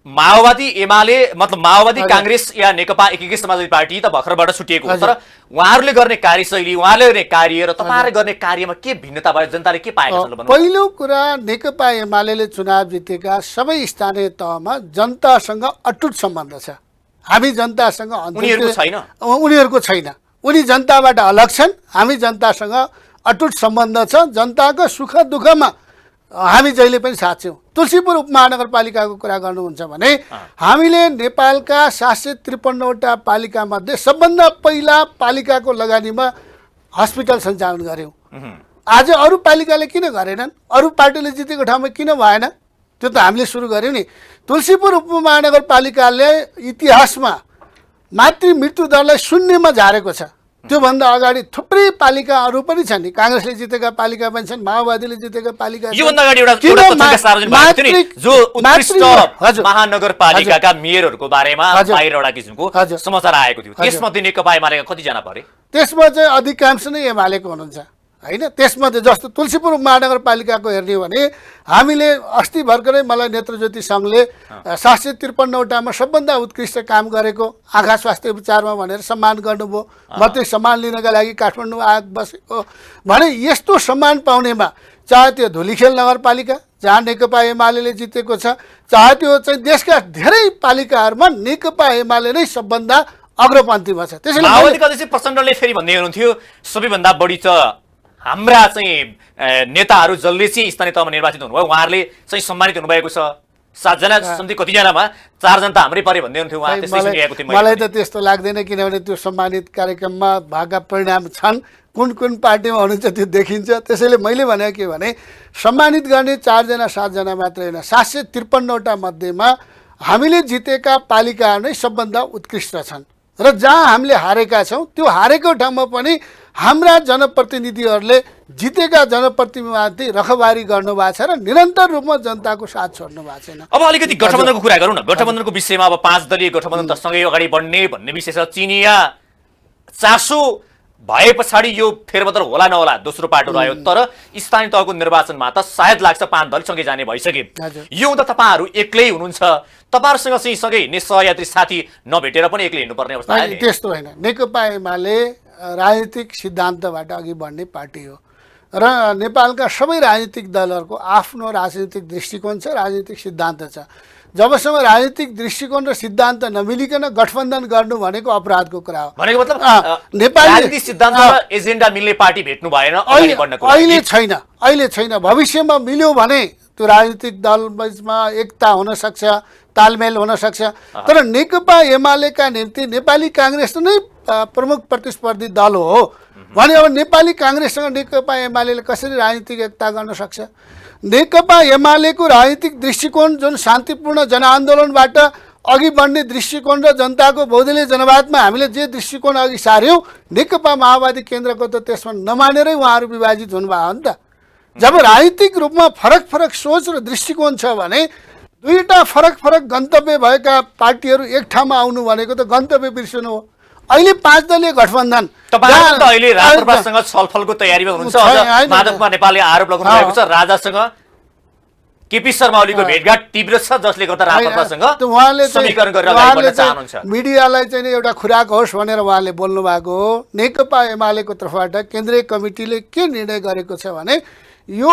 [SPEAKER 2] माओवादी एमाले मतलब माओवादी काङ्ग्रेस या नेकपा एकीकृत समाजवादी पार्टी त भर्खरबाट छुटिएको हो, तर उहाँहरूले गर्ने कार्यशैली, उहाँहरूले गर्ने कार्य र तपाईँहरूले गर्ने कार्यमा के भिन्नता भयो? जनताले के पाएका छन्?
[SPEAKER 1] पहिलो कुरा, नेकपा एमाले चुनाव जितेका सबै स्थानीय तहमा जनतासँग अटुट सम्बन्ध छ। हामी जनतासँग उनीहरूको छैन। उनी जनताबाट अलग छन्, हामी जनतासँग अटुट सम्बन्ध छ। जनताको सुख दुःखमा हामी जहिले पनि साथ छौँ। तुलसीपुर उपमहानगरपालिकाको कुरा गर्नुहुन्छ भने हामीले नेपालका 753वटा पालिका मध्ये सबभन्दा पहिला पालिकाको लगानीमा हस्पिटल सञ्चालन गऱ्यौँ। आज अरू पालिकाले किन गरेनन्? अरू पार्टीले जितेको ठाउँमा किन भएन? त्यो त हामीले सुरु गऱ्यौँ नि। तुलसीपुर उपमहानगरपालिकाले इतिहासमा मातृ मृत्यु दरलाई शून्यमा झारेको छ। त्योभन्दा अगाडि थुप्रै पालिकाहरू पनि छन् नि, काङ्ग्रेसले जितेका पालिका पनि छन्, माओवादीले जितेका पालिका छन्।
[SPEAKER 2] योभन्दा अगाडि एउटा सार्वजनिक भएको थियो नि, जो उत्कृष्ट महानगरपालिकाका मेयरहरूको बारेमा बाहिर एउटा किसिमको समाचार आएको थियो। त्यसमध्ये नेकपा एमालेका कतिजना परे?
[SPEAKER 1] त्यसमा चाहिँ अधिकांश नै एमालेको हुनुहुन्छ होइन। त्यसमध्ये जस्तो तुलसीपुर महानगरपालिकाको हेर्ने हो भने हामीले अस्ति भर्खरै मलाई नेत्रज्योति सङ्घले 753वटामा सबभन्दा उत्कृष्ट काम गरेको आँखा स्वास्थ्य उपचारमा भनेर सम्मान गर्नुभयो। म त्यो सम्मान लिनका लागि काठमाडौँ आग बसेको भने यस्तो सम्मान पाउनेमा चाहे त्यो धुलीखेल नगरपालिका जहाँ नेकपा एमाले जितेको छ, चाहे त्यो चाहिँ देशका धेरै पालिकाहरूमा नेकपा एमाले नै सबभन्दा अग्रपन्थीमा छ।
[SPEAKER 2] त्यसैले माओवादीका अध्यक्ष प्रचण्डले फेरि भन्दै हुनुहुन्थ्यो सबैभन्दा बढी त हाम्रा चाहिँ नेताहरू जसले चाहिँ स्थानीय तहमा निर्वाचित हुनुभयो उहाँहरूले चाहिँ सम्मानित हुनुभएको छ। 7 जना सम्झि कतिजनामा 4 जना त हाम्रै परे भन्दै हुन्थ्यो उहाँ।
[SPEAKER 1] मलाई त त्यस्तो लाग्दैन, किनभने त्यो सम्मानित कार्यक्रममा भएका परिणाम छन्, कुन कुन पार्टीमा हुनुहुन्छ त्यो देखिन्छ। त्यसैले मैले भनेको के भने सम्मानित गर्ने 4 जना 7 जना मात्रै होइन, 753वटा मध्येमा हामीले जितेका पालिकाहरू नै सबभन्दा उत्कृष्ट छन्। र जहाँ हामीले हारेका छौँ त्यो हारेको ठाउँमा पनि हाम्रा जनप्रतिनिधिहरूले जितेका जनप्रतिनिधिमाथि रखबारी गर्नुभएको छ र निरन्तर रूपमा जनताको साथ छोड्नु भएको छैन।
[SPEAKER 2] अब अलिकति गठबन्धनको कुरा गरौँ न। गठबन्धनको विषयमा अब 5 दलीय गठबन्धन त सँगै अगाडि बढ्ने भन्ने विषय छ। चिनिया चासो भए पछाडि यो फेरबदल होला नहोला दोस्रो पाटो रह्यो, तर स्थानीय तहको निर्वाचनमा त सायद लाग्छ 5 दल सँगै जाने भइसके। यो हुँदा तपाईँहरू एक्लै हुनुहुन्छ, तपाईँहरूसँग चाहिँ सँगै हिँड्ने सहयात्री साथी नभेटेर पनि एक्लै हिँड्नुपर्ने अवस्था आयो?
[SPEAKER 1] त्यस्तो होइन। नेकपा एमाले राजनीतिक सिद्धान्तबाट अघि बढ्ने पार्टी हो र नेपालका सबै राजनीतिक दलहरूको आफ्नो राजनीतिक दृष्टिकोण छ, राजनीतिक सिद्धान्त छ। जबसम्म राजनीतिक दृष्टिकोण र सिद्धान्त नमिलिकन गठबन्धन गर्नु भनेको अपराधको कुरा हो।
[SPEAKER 2] भनेको मतलब नेपाली सिद्धान्त र एजेन्डा मिल्ने पार्टी भेट्नु भएन अगाडि बढ्नको लागि?
[SPEAKER 1] अहिले छैन। भविष्यमा मिल्यो भने त्यो राजनीतिक दल बीचमा एकता हुन सक्छ, तालमेल हुन सक्छ। तर नेकपा एमालेका निम्ति नेपाली काङ्ग्रेस नै प्रमुख प्रतिस्पर्धी दल हो भने अब नेपाली काङ्ग्रेससँग नेकपा एमाले कसरी राजनीतिक एकता गर्न सक्छ? नेकपा एमालेको राजनीतिक दृष्टिकोण जुन शान्तिपूर्ण जनआन्दोलनबाट अघि बढ्ने दृष्टिकोण र जनताको बहुदलीय जनवादमा हामीले जे दृष्टिकोण अघि सार्यौँ, नेकपा माओवादी केन्द्रको त त्यसमा नमानेरै उहाँहरू विभाजित हुनुभयो हो नि त। जब राजनीतिक रूपमा फरक फरक सोच र दृष्टिकोण छ भने दुईवटा फरक फरक गन्तव्य भएका पार्टीहरू एक ठाउँमा आउनु भनेको त गन्तव्य बिर्सनु हो। अहिले 5 दलीय गठबन्धन
[SPEAKER 2] तपाईहरु त अहिले राजप्रभासँग छलफलको तयारीमा हुनुहुन्छ। अझ माधव कुमार नेपालले आरोप लगाउनु भएको छ राजासँग केपी शर्मा ओलीको भेटघाट तीव्र छ, जसले गर्दा राजप्रभासँग समीकरण गरेर अगाडि बढ्न चाहनुहुन्छ।
[SPEAKER 1] मिडियालाई चाहिँ एउटा खुराक होस् भनेर उहाँले बोल्नु भएको हो। नेकपा एमालेको तर्फबाट केन्द्रीय कमिटीले के निर्णय गरेको छ भने यो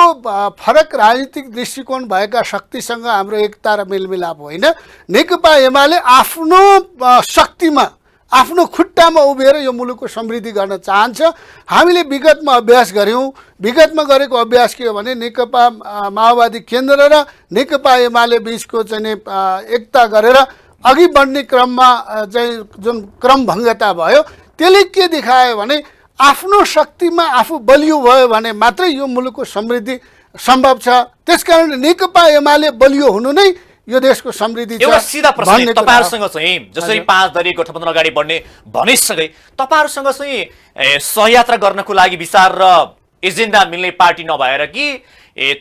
[SPEAKER 1] फरक राजनीतिक दृष्टिकोण भएका शक्तिसँग हाम्रो एकता र मेलमिलाप होइन। नेकपा एमाले आफ्नो शक्तिमा आफ्नो खुट्टामा उभिएर यो मुलुकको समृद्धि गर्न चाहन्छ। हामीले विगतमा अभ्यास गऱ्यौँ। विगतमा गरेको अभ्यास के हो भने नेकपा माओवादी केन्द्र र नेकपा एमाले बिचको चाहिँ एकता गरेर अघि बढ्ने क्रममा चाहिँ जुन क्रमभङ्गता भयो त्यसले के देखायो भने आफ्नो शक्तिमा आफू बलियो भयो भने मात्रै यो मुलुकको समृद्धि सम्भव छ। त्यसकारण नेकपा एमाले बलियो हुनु नै यो देशको समृद्धि छ।
[SPEAKER 2] एउटा सिधा प्रश्न तपाईहरुसँग चाहिँ जसरी 5 दलीय गठबन्धन अगाडि बढ्ने भनिसके तपाईहरुसँग चाहिँ सहयात्रा गर्नको लागि विचार र एजेन्डा मिल्ने पार्टी नभएर कि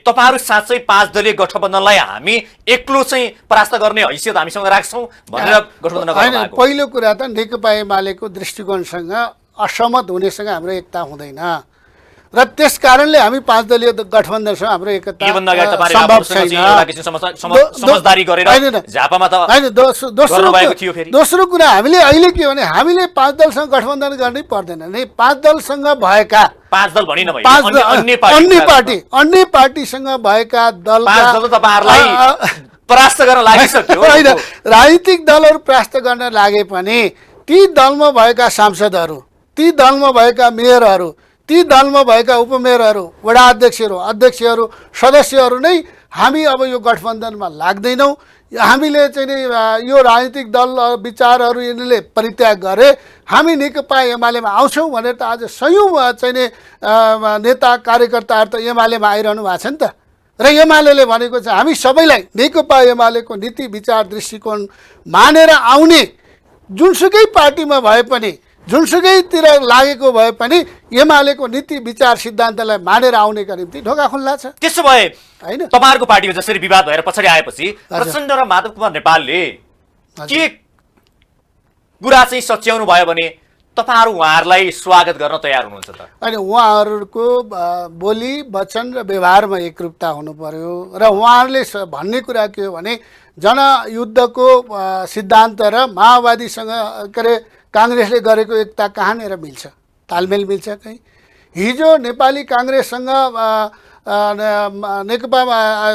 [SPEAKER 2] तपाईहरु साँच्चै 5 दलीय गठबन्धनलाई हामी एक्लो चाहिँ परास्त गर्ने हैसियत हामीसँग राख्छौं भनेर गठबन्धन गर्न भएको?
[SPEAKER 1] पहिलो कुरा त नेकपा एमालेको दृष्टिकोणसँग असहमत हुनेसँग हाम्रो एकता हुँदैन र त्यस कारणले हामी 5 दलीय गठबन्धनसँग हाम्रो एकता सम्भव छैन।
[SPEAKER 2] समझदारी गरेर झापामा त
[SPEAKER 1] हैन। दोस्रो कुरा हामीले अहिले के भने हामीले 5 दलसँग गठबन्धन गर्नै पर्दैन नि। 5 दलसँग भएका
[SPEAKER 2] 5 दल भनिन भए
[SPEAKER 1] अन्य पार्टीसँग भएका दलका
[SPEAKER 2] तपाईहरुलाई परास्त गर्न लागिसक्यो।
[SPEAKER 1] हैन, राजनीतिक दलहरू परास्त गर्न लागे पनि ती दलमा भएका सांसदहरू, ती दलमा भएका मेयरहरू, ती दलमा भएका उपमेयरहरू, वडा अध्यक्षहरू, अध्यक्षहरू, सदस्यहरू नै हामी अब यो गठबन्धनमा लाग्दैनौँ। हामीले चाहिँ नि यो राजनीतिक दल विचारहरू यिनीहरूले परित्याग गरे हामी नेकपा एमालेमा आउँछौँ भनेर त आज सयौँ चाहिँ नि नेता कार्यकर्ताहरू त एमालेमा आइरहनु भएको छ नि त। र एमाले भनेको चाहिँ हामी सबैलाई नेकपा एमालेको नीति विचार दृष्टिकोण मानेर आउने, जुनसुकै पार्टीमा भए पनि जुनसुकैतिर लागेको भए पनि एमालेको नीति विचार सिद्धान्तलाई मानेर आउनेका निम्ति ढोका खुल्ला छ।
[SPEAKER 2] त्यसो भए हैन, तपाईहरुको पार्टीमा जसरी विवाद भएर पछाडि आएपछि प्रचण्ड र माधव कुमार नेपालले के कुरा चाहिँ सच्याउनु भयो भने तपाईहरु उहाँहरुलाई स्वागत गर्न तयार हुनुहुन्छ त?
[SPEAKER 1] अनि उहाँहरूको बोली वचन र व्यवहारमा एकरूपता हुनु पर्यो र उहाँहरूले भन्ने कुरा के हो भने जनयुद्धको सिद्धान्त र माओवादीसँग के अरे काङ्ग्रेसले गरेको एकता कहाँनिर मिल्छ, तालमेल मिल्छ कहीँ? हिजो नेपाली काङ्ग्रेससँग नेकपा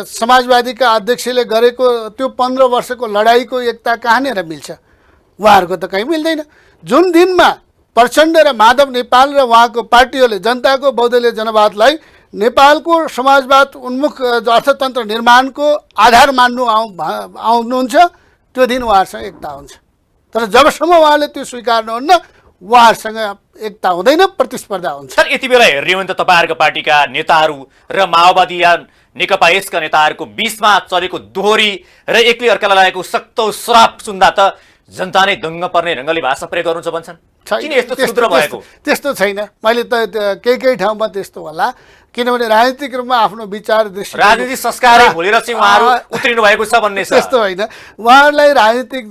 [SPEAKER 1] समाजवादीका अध्यक्षले गरेको त्यो 15 वर्षको लडाईँको एकता कहाँनिर मिल्छ? उहाँहरूको त कहीँ मिल्दैन। जुन दिनमा प्रचण्ड र माधव नेपाल र उहाँको पार्टीहरूले जनताको बहुदलीय जनवादलाई नेपालको समाजवाद उन्मुख अर्थतन्त्र निर्माणको आधार मान्नु आउनुहुन्छ त्यो दिन उहाँहरूसँग एकता हुन्छ। तर जबसम्म उहाँले त्यो स्वीकार्नुहुन्न उहाँहरूसँग एकता हुँदैन, प्रतिस्पर्धा हुन्छ।
[SPEAKER 2] सर यति बेला हेर्ने हो भने त तपाईहरुको पार्टीका नेताहरू र माओवादी या नेकपा यसका नेताहरूको बीचमा चलेको दोहोरी र एकले अर्कालाई लागेको सक्तो श्राप सुन्दा त जनता नै दङ्ग पर्ने ढङ्गले भाषा प्रयोग गर्नुहुन्छ भन्छन्। किन यस्तो क्षुद्र भएको?
[SPEAKER 1] त्यस्तो छैन। मैले त केही ठाउँमा त्यस्तो होला, किनभने राजनीतिक रूपमा आफ्नो विचार दृष्टि
[SPEAKER 2] राजनीतिक संस्कारै भुलेर चाहिँ उहाँहरू उत्रिनु भएको छ भन्ने छ।
[SPEAKER 1] त्यस्तो होइन। उहाँहरूलाई राजनीतिक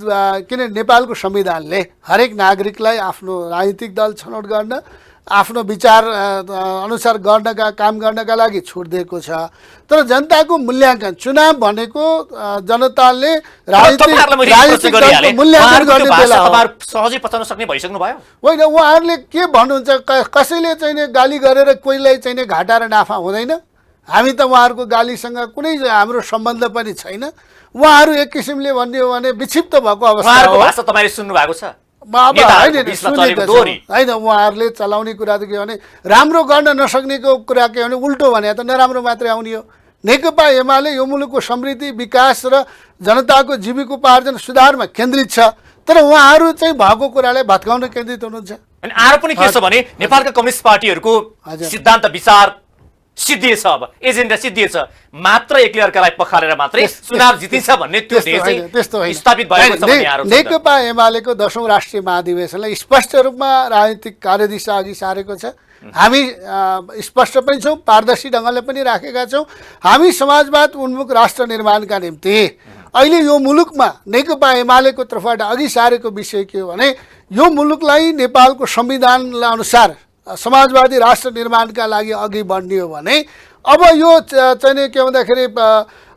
[SPEAKER 1] किन नेपालको संविधानले हरेक नागरिकलाई आफ्नो राजनीतिक दल छनौट गर्न, आफ्नो विचार अनुसार काम गर्नका लागि छुट दिएको छ। तर जनताको मूल्याङ्कन, चुनाव भनेको जनताले राजनीतिक दलको मूल्याङ्कन गर्ने बेला हो।
[SPEAKER 2] सहजै पचाउन सक्ने भइसक्नु भयो
[SPEAKER 1] होइन? उहाँहरूले के भन्नुहुन्छ, कसैले चाहिँ गाली गरेर कोहीलाई चाहिँ घाटा र नाफा हुँदैन। हामी त उहाँहरूको गालीसँग कुनै हाम्रो सम्बन्ध पनि छैन। उहाँहरू एक किसिमले भन्ने हो भने विक्षिप्त भएको अवस्था हो।
[SPEAKER 2] भाषा तपाईले सुन्नु भएको छ?
[SPEAKER 1] होइन, उहाँहरूले चलाउने कुरा त के भने राम्रो गर्न नसक्नेको कुरा के भने उल्टो भने त नराम्रो मात्रै आउने हो। नेकपा एमाले यो मुलुकको समृद्धि, विकास र जनताको जीविकोपार्जन सुधारमा केन्द्रित छ। तर उहाँहरू चाहिँ भएको कुरालाई भत्काउन केन्द्रित हुनुहुन्छ।
[SPEAKER 2] अनि आरोप पनि के छ भने नेपालका कम्युनिस्ट पार्टीहरूको सिद्धान्त विचार सिद्धिएछ, अब एजेन्डा सिद्धिएछ, मात्र एकले अर्कालाई पखालेर मात्रै चुनाव जितिन्छ भन्ने त्यो ध्येय चाहिँ स्थापित भएको छ भन्ने आरोप छ।
[SPEAKER 1] नेकपा एमालेको 10औं राष्ट्रिय महाधिवेशनलाई स्पष्ट रूपमा राजनीतिक कार्यदिशा अघि सारेको छ। हामी स्पष्ट पनि छौँ, पारदर्शी ढङ्गले पनि राखेका छौँ। हामी समाजवाद उन्मुख राष्ट्र निर्माणका निम्ति अहिले यो मुलुकमा नेकपा एमालेको तर्फबाट अघि सारेको विषय के हो भने यो मुलुकलाई नेपालको संविधान अनुसार समाजवादी राष्ट्र निर्माणका लागि अघि बढ्ने हो भने अब यो चाहिँ के भन्दाखेरि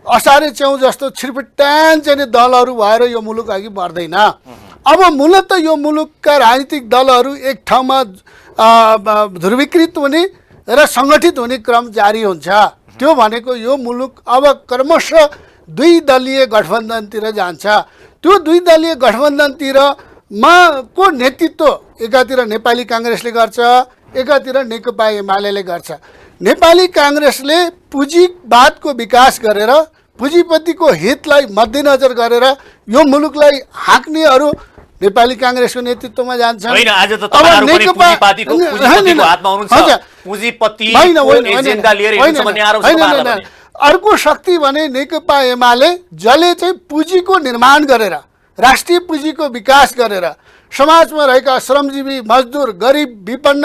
[SPEAKER 1] असारे च्याउ जस्तो छिरपिट्यान चाहिँ दलहरू भएर यो मुलुक अघि बढ्दैन। अब मूलत यो मुलुकका राजनीतिक दलहरू एक ठाउँमा ध्रुवीकृत हुने र सङ्गठित हुने क्रम जारी हुन्छ। त्यो भनेको यो मुलुक अब क्रमशः दुई दलीय गठबन्धनतिर जान्छ। त्यो दुई दलीय गठबन्धनतिर को नेतृत्व एकातिर नेपाली काङ्ग्रेसले गर्छ, एकातिर नेकपा एमाले गर्छ। नेपाली काङ्ग्रेसले पुँजीवादको विकास गरेर पुँजीपतिको हितलाई मध्यनजर गरेर यो मुलुकलाई हाँक्नेहरू नेपाली काङ्ग्रेसको नेतृत्वमा जान्छ।
[SPEAKER 2] हैन, आज त तपाईहरु पनि पुँजीपतिको हातमा हुनुहुन्छ, पुँजीपतिको एजेन्डा लिएर हिँड्छ भन्ने आरोप छ तपाईहरुलाई।
[SPEAKER 1] अर्को शक्ति भने नेकपा एमाले जसले चाहिँ पुँजीको निर्माण गरेर राष्ट्रिय पुँजीको विकास गरेर समाजमा रहेका श्रमजीवी, मजदुर, गरिब, विपन्न,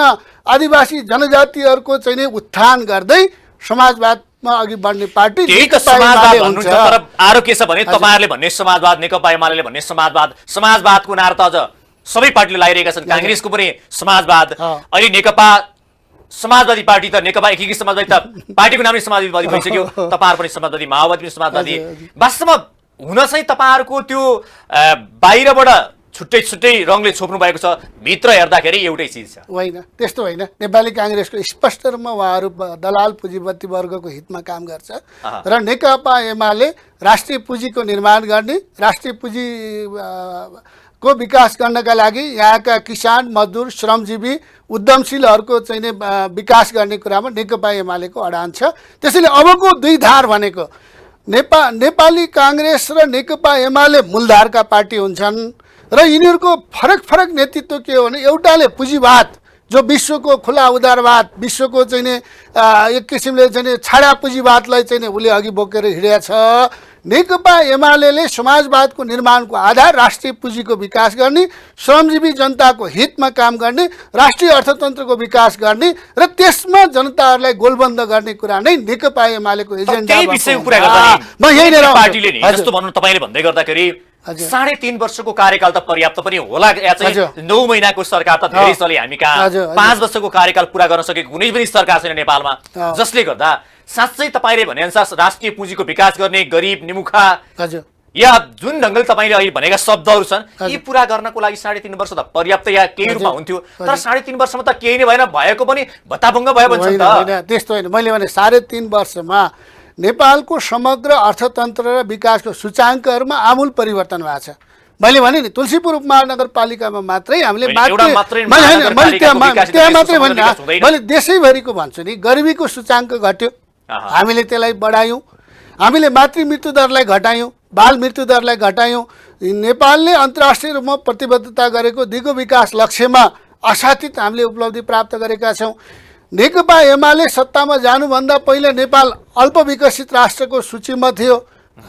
[SPEAKER 1] आदिवासी जनजातिहरूको चाहिँ उत्थान गर्दै समाजवादमा अघि बढ्ने पार्टी
[SPEAKER 2] त्यही त समाजवाद भन्नुहुन्छ। तर आरोप के छ भने तपाईहरुले भन्ने समाजवाद, नेकपा एमालेले भन्ने समाजवादको नारा त अझ सबै पार्टीले लगाइरहेका छन्। कांग्रेसको पनि समाजवाद, अहिले नेकपा समाजवादी पार्टी त नेकपा एकीकृत समाजवादी त पार्टीको नामै समाजवादी भइसक्यो। तपाईहरु पनि समाजवादी, माओवादी पनि समाजवादी। वास्तवमा हुन चाहिँ तपाईहरुको त्यो बाहिरबाट छुट्टै छुट्टै रङले छोप्नु भएको छ, भित्र हेर्दाखेरि एउटै चीज छ।
[SPEAKER 1] होइन, त्यस्तो होइन। नेपाली काङ्ग्रेसको स्पष्ट रूपमा उहाँहरू दलाल पुँजीपति वर्गको हितमा काम गर्छ र नेकपा एमाले राष्ट्रिय पुँजीको निर्माण गर्ने, राष्ट्रिय पुँजी को विकास गर्नका लागि यहाँका किसान, मजदुर, श्रमजीवी, उद्यमशीलहरूको चाहिँ विकास गर्ने कुरामा नेकपा एमालेको अडान छ। त्यसैले अबको दुई धार भनेको नेपाली काङ्ग्रेस र नेकपा एमाले मूलधारका पार्टी हुन्छन् र यिनीहरूको फरक फरक नेतृत्व के हो भने एउटाले पुँजीवाद जो विश्वको खुला उदारवाद, विश्वको चाहिँ एक किसिमले चाहिँ छाडा पुँजीवादलाई चाहिँ उसले अघि बोकेर हिँडेको छ। नेकपा एमाले समाजवादको निर्माणको आधार राष्ट्रिय पुँजीको विकास गर्ने, श्रमजीवी जनताको हितमा काम गर्ने, राष्ट्रिय अर्थतन्त्रको विकास गर्ने र त्यसमा जनताहरूलाई गोलबन्द गर्ने कुरा नै नेकपा एमालेको एजेन्डा
[SPEAKER 2] त्यही विषयको कुरा गर्दा म यही नै पार्टीले नि जस्तो भन्नु तपाईले भन्दै गर्दाखेरि 3.5 वर्षको कार्यकाल त पर्याप्त पनि होला। या चाहिँ 9 महिनाको सरकार त धेरै चले हामी कहाँ। 5 वर्षको कार्यकाल पूरा गर्न सकेको कुनै पनि सरकार छैन नेपालमा, जसले गर्दा साँच्चै तपाईले भने अनुसार राष्ट्रिय पुँजीको विकास गर्ने, गरिब, निमुखा या जुन ढङ्गले तपाईले अहिले भनेका शब्दहरू छन् यी पूरा गर्नको लागि 3.5 वर्ष त पर्याप्त या केही रूपमा हुन्थ्यो। तर 3.5 वर्षमा त केही नै भएन, भएको पनि भत्ताभङ्ग भयो भन्छ नि त।
[SPEAKER 1] त्यस्तो होइन। मैले भने 3.5 वर्षमा नेपालको समग्र अर्थतन्त्र र विकासको सूचाङ्कहरूमा आमूल परिवर्तन भएको छ। मैले भने नि तुलसीपुर उपमहानगरपालिकामा मात्रै हामीले मैले देशैभरिको भन्छु नि, गरिबीको सूचाङ्क घट्यो, हामीले त्यसलाई बढायौँ। हामीले मातृ मृत्यु दरलाई घटायौँ, बाल मृत्यु दरलाई घटायौँ। नेपालले अन्तर्राष्ट्रिय रूपमा प्रतिबद्धता गरेको दिगो विकास लक्ष्यमा असाथित हामीले उपलब्धि प्राप्त गरेका छौँ। नेकपा एमाले सत्तामा जानुभन्दा पहिले नेपाल अल्पविकसित राष्ट्रको सूचीमा थियो।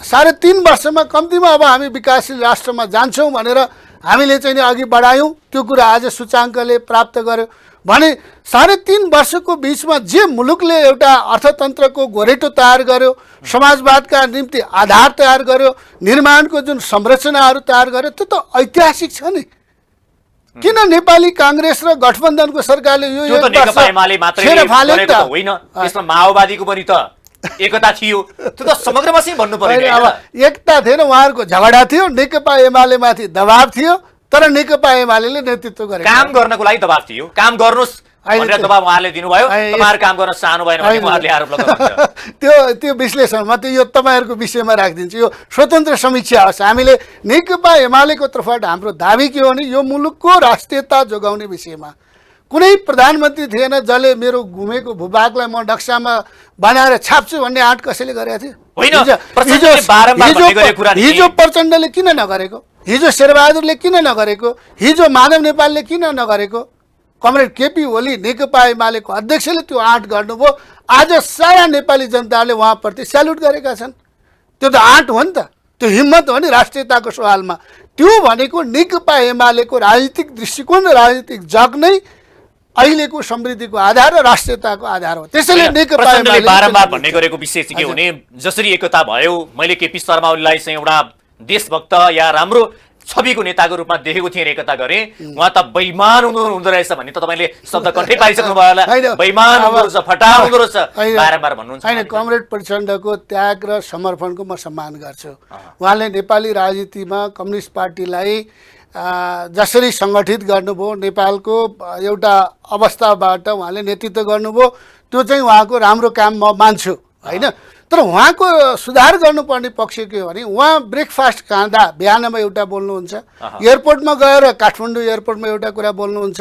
[SPEAKER 1] 3.5 वर्षमा कम्तीमा अब हामी विकासशील राष्ट्रमा जान्छौँ भनेर हामीले चाहिँ अघि बढायौँ। त्यो कुरा आज सूचाङ्कले प्राप्त गर्यो भने 3.5 वर्षको बिचमा जे मुलुकले एउटा अर्थतन्त्रको गोरेटो तयार गर्यो, समाजवादका निम्ति आधार तयार गर्यो, निर्माणको जुन संरचनाहरू तयार गर्यो, त्यो त ऐतिहासिक छ नि। किन नेपाली काङ्ग्रेस र गठबन्धनको सरकारले यो
[SPEAKER 2] नेकपा एमाले मात्रै गरेको त होइन, त्यसमा माओवादीको पनि त एकता थियो। त्यो त समग्रमा चाहिँ भन्नु पर्यो।
[SPEAKER 1] अब एकता थिएन, उहाँहरूको झगडा थियो, नेकपा एमाले माथि दबाब थियो, तर नेकपा एमाले नेतृत्व गरे।
[SPEAKER 2] काम गर्नको लागि दबाब थियो, काम गर्नुस् भनेर दबाब उहाँले दिनुभयो, तपाईहरु काम गर्न चाहनु भएन भने उहाँले आरोप लगाउनुहुन्छ।
[SPEAKER 1] त्यो विश्लेषण म यो तपाईहरुको विषयमा राखिदिन्छु। यो स्वतन्त्र समीक्षा होस्। हामीले नेकपा एमालेको तर्फबाट हाम्रो दाबी के हो भने यो मुलुकको राष्ट्रियता जोगाउने विषयमा कुनै प्रधानमन्त्री थिएन जसले मेरो घुमेको भूभागलाई म नक्सामा बनाएर छाप्छु भन्ने आँट कसैले गरेको थियो? हिजो प्रचण्डले किन नगरेको? हिजो शेरबहादुरले किन नगरेको? हिजो माधव नेपालले किन नगरेको? कमरेड केपी ओली नेकपा एमालेको अध्यक्षले त्यो आँट गर्नुभयो। आज सारा नेपाली जनताले उहाँप्रति स्याल्युट गरेका छन्। त्यो त आँट हो नि त, त्यो हिम्मत हो नि राष्ट्रियताको सवालमा। त्यो भनेको नेकपा एमालेको राजनीतिक दृष्टिकोण र राजनीतिक जग नै अहिलेको समृद्धिको आधार र राष्ट्रियताको आधार हो। त्यसैले नेकपा
[SPEAKER 2] प्रचण्डले
[SPEAKER 1] एमाले
[SPEAKER 2] बारम्बार भन्ने गरेको विषय चाहिँ के हुने, जसरी एकता भयो, मैले केपी शर्मा ओलीलाई चाहिँ एउटा देशभक्त या राम्रो छविको नेताको रूपमा देखेको थिएँ, एकता गरेँ, उहाँ त बेइमान हुँदो रहेछ भन्ने त तपाईँले शब्द कन्ठै पाइसक्नु भयो होला। बेइमान हुँदो रहेछ, फटाहा हुँदो रहेछ बारम्बार भन्नुहुन्छ।
[SPEAKER 1] होइन, कमरेड प्रचण्डको त्याग र समर्पणको म सम्मान गर्छु। उहाँले नेपाली राजनीतिमा कम्युनिस्ट पार्टीलाई जसरी सङ्गठित गर्नुभयो, नेपालको एउटा अवस्थाबाट उहाँले नेतृत्व गर्नुभयो, त्यो चाहिँ उहाँको राम्रो काम म मान्छु होइन। तर उहाँको सुधार गर्नुपर्ने पक्ष के हो भने उहाँ ब्रेकफास्ट खाँदा बिहानमा एउटा बोल्नुहुन्छ, एयरपोर्टमा गएर काठमाडौँ एयरपोर्टमा एउटा कुरा बोल्नुहुन्छ,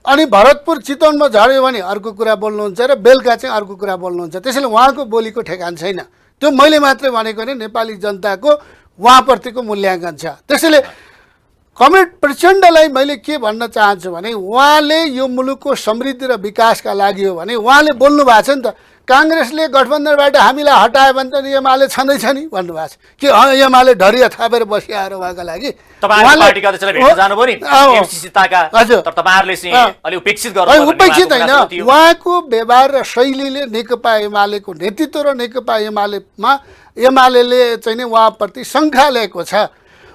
[SPEAKER 1] अनि भरतपुर चितवनमा झऱ्यो भने अर्को कुरा बोल्नुहुन्छ र बेलुका चाहिँ अर्को कुरा बोल्नुहुन्छ। त्यसैले उहाँको बोलीको ठेगान छैन। त्यो मैले मात्रै भनेको नि, नेपाली जनताको उहाँप्रतिको मूल्याङ्कन छ। त्यसैले कमरेड प्रचण्डलाई मैले के भन्न चाहन्छु भने उहाँले यो मुलुकको समृद्धि र विकासका लागि हो भने उहाँले बोल्नु भएको छ नि त, काङ्ग्रेसले गठबन्धनबाट हामीलाई हटायो भने त एमाले छँदैछ नि भन्नुभएको छ कि एमाले ढरिया थापेर बसिआएर उहाँको लागि
[SPEAKER 2] पार्टीका अध्यक्षलाई भेट्न जानुभयो नि एमसिसिताका,
[SPEAKER 1] हजुर
[SPEAKER 2] तर तपाईँहरूले चाहिँ अलि उपेक्षित गर्नु
[SPEAKER 1] उपेक्षित होइन, उहाँको व्यवहार र शैलीले नेकपा एमालेको नेतृत्व र नेकपा एमालेमा एमाले चाहिँ नि उहाँप्रति शङ्का ल्याएको छ।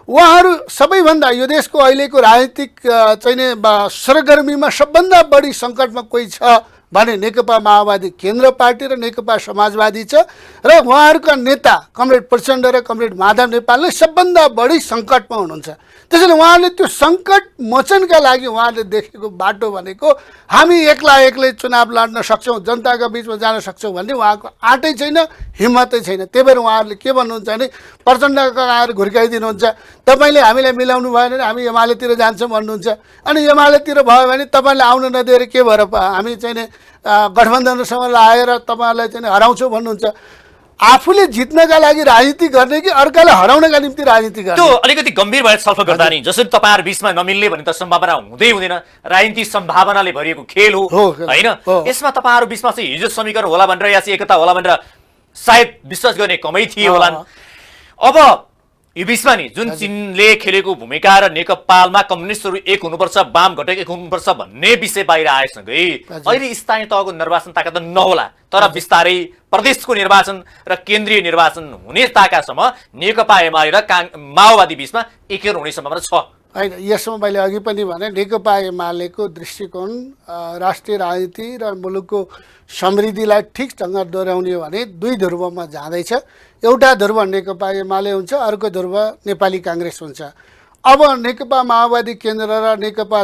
[SPEAKER 1] उहाँहरू सबैभन्दा यो देशको अहिलेको राजनीतिक चाहिँ नि सरगर्मीमा सबभन्दा बढी सङ्कटमा कोही छ भने नेकपा माओवादी केन्द्र पार्टी र नेकपा समाजवादी छ, र उहाँहरूका नेता कमरेड प्रचण्ड र कमरेड माधव नेपालले सबभन्दा बढी सङ्कटमा हुनुहुन्छ। त्यसैले उहाँले त्यो सङ्कट मोचनका लागि उहाँले देखेको बाटो भनेको हामी एक्लै चुनाव लड्न सक्छौँ, जनताका बिचमा जान सक्छौँ भन्ने उहाँको आँटै छैन, हिम्मतै छैन। त्यही भएर उहाँहरूले के भन्नुहुन्छ भने प्रचण्डका आएर घुर्काइदिनुहुन्छ, तपाईँले हामीलाई मिलाउनु भएन भने हामी एमालेतिर जान्छौँ भन्नुहुन्छ, अनि एमालेतिर भयो भने तपाईँले आउन नदिएर के भएर हामी चाहिँ नि गठबन्धनसँग लाएर तपाईँहरूलाई चाहिँ हराउँछौँ भन्नुहुन्छ। आफूले जित्नका लागि राजनीति गर्ने कि अर्कालाई हराउनका निम्ति राजनीति गर्ने?
[SPEAKER 2] त्यो अलिकति गम्भीर भएर छलफल गर्दा नि, जसरी तपाईँहरू बिचमा नमिल्ने भने त सम्भावना हुँदै हुँदैन, राजनीति सम्भावनाले भरिएको खेल हो होइन। यसमा तपाईँहरू बिचमा चाहिँ हिजो समीकरण होला भनेर या चाहिँ एकता होला भनेर सायद विश्वास गर्ने कमै थिए होला। अब यो बिचमा नि जुन चिनले खेलेको भूमिका र नेकपालमा कम्युनिस्टहरू एक हुनुपर्छ, वाम घटक एक हुनुपर्छ भन्ने विषय बाहिर आएसँगै अहिले स्थानीय तहको निर्वाचन ताका त नहोला, तर बिस्तारै प्रदेशको निर्वाचन र केन्द्रीय निर्वाचन हुने ताकासम्म नेकपा एमाले र माओवादी बिचमा एकीकरण हुने सम्भावना छ
[SPEAKER 1] होइन। यसमा मैले अघि पनि भने नेकपा एमालेको दृष्टिकोण राष्ट्रिय राजनीति र मुलुकको समृद्धिलाई ठिकसँग दोहोऱ्याउने हो भने दुई ध्रुवमा जाँदैछ। एउटा ध्रुव नेकपा एमाले हुन्छ, अर्को ध्रुव नेपाली काङ्ग्रेस हुन्छ। अब नेकपा माओवादी केन्द्र र नेकपा